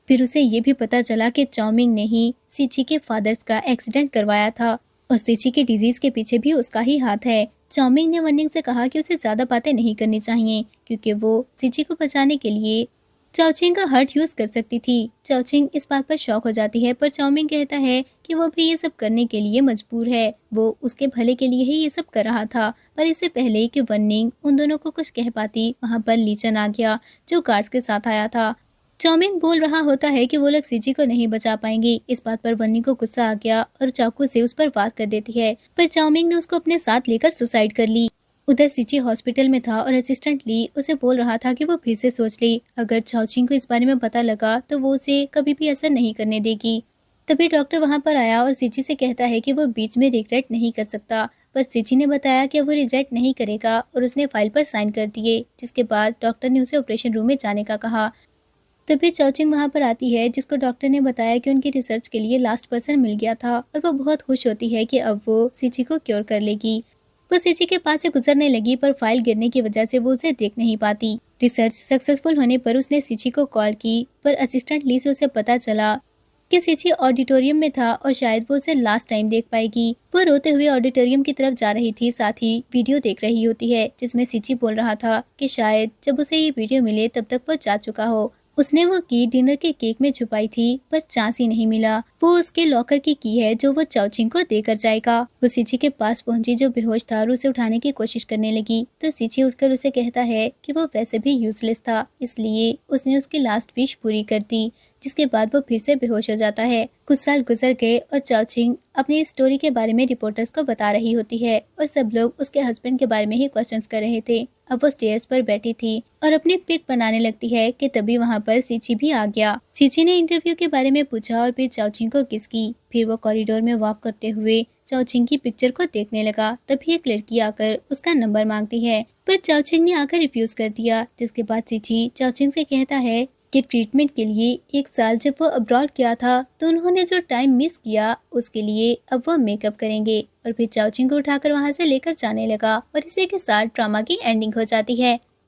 Speaker 1: फिर उसे ये भी पता चला कि चाउमिंग ने ही सीची के फादर्स का एक्सीडेंट करवाया था और सीची के डिजीज के पीछे भी उसका ही हाथ है। चाउमिंग ने वनिंग से कहा कि उसे ज्यादा बातें नहीं करनी चाहिए, क्योंकि वो सीची को बचाने के लिए चाओचिंग का हार्ट यूज कर सकती थी। चाओचिंग इस बात पर शॉक हो जाती है, पर चाउमिंग कहता है कि वो भी ये सब करने के लिए मजबूर है, वो उसके भले के लिए ही ये सब कर रहा था। पर इससे पहले कि वनिंग उन दोनों को कुछ कह पाती, वहां पर लीचन आ गया जो गार्ड्स के साथ आया था। चाउमिंग बोल रहा होता है कि वो लोग सीजी को नहीं बचा पाएंगे। इस बात पर वन्नी को गुस्सा आ गया और चाकू से उस पर वार कर देती है, पर चाउमिंग ने उसको अपने साथ लेकर सुसाइड कर ली। उधर सीची हॉस्पिटल में था और असिस्टेंट ली उसे बोल रहा था कि वो फिर से सोच ले, अगर चाओचिंग को इस बारे में पता लगा तो वो उसे कभी भी असर नहीं करने देगी। तभी डॉक्टर वहां पर आया और सीची से कहता है कि वो बीच में रिग्रेट नहीं कर सकता, पर सीची ने बताया कि वो रिग्रेट नहीं करेगा और उसने फाइल पर साइन कर दिए। जिसके बाद डॉक्टर ने उसे ऑपरेशन रूम में जाने का कहा। तभी चाओचिंग वहां पर आती है, जिसको डॉक्टर ने बताया कि उनकी रिसर्च के लिए लास्ट पर्सन मिल गया था और वो बहुत खुश होती है कि अब वो सीची को क्योर कर लेगी। वो सीची के पास से गुजरने लगी, पर फाइल गिरने की वजह से वो उसे देख नहीं पाती। रिसर्च सक्सेसफुल होने पर उसने सीची को कॉल की, पर असिस्टेंट ली से उसे पता चला कि सीची ऑडिटोरियम में था और शायद वो उसे लास्ट टाइम देख पाएगी। वो रोते हुए ऑडिटोरियम की तरफ जा रही थी, साथ ही वीडियो देख रही होती है जिसमें सीची बोल रहा था कि शायद जब उसे ये वीडियो मिले तब तक वो जा चुका हो। उसने वो की डिनर के केक में छुपाई थी, पर चांस ही नहीं मिला। वो उसके लॉकर की है जो वो चाओचिंग को देकर जाएगा। वो सीची के पास पहुंची जो बेहोश था और उसे उठाने की कोशिश करने लगी, तो सीची उठकर उसे कहता है कि वो वैसे भी यूजलेस था, इसलिए उसने उसकी लास्ट विश पूरी कर दी। जिसके बाद वो फिर से बेहोश हो जाता है। कुछ साल गुजर गए और चाओचिंग अपनी स्टोरी के बारे में रिपोर्टर्स को बता रही होती है और सब लोग उसके हस्बैंड के बारे में ही क्वेश्चंस कर रहे थे। अब वो स्टेयर्स पर बैठी थी और अपनी पिक बनाने लगती है कि तभी वहां पर सीची भी आ गया। सीची ने इंटरव्यू के बारे में पूछा और फिर चाओचिंग को किस की। फिर वो कॉरिडोर में वॉक करते हुए चाओचिंग की पिक्चर को देखने लगा। तभी एक लड़की आकर उसका नंबर मांगती है, पर चाओचिंग ने आकर रिफ्यूज कर दिया। जिसके बाद सीची चाओचिंग से कहता है कि ट्रीटमेंट के लिए 1 साल जब वो अब्रॉड गया था तो उन्होंने जो टाइम मिस किया उसके लिए अब वो मेकअप करेंगे। और फिर चाओचिंग को उठाकर वहां से लेकर जाने लगा और इसी के साथ ड्रामा की एंडिंग हो जाती है।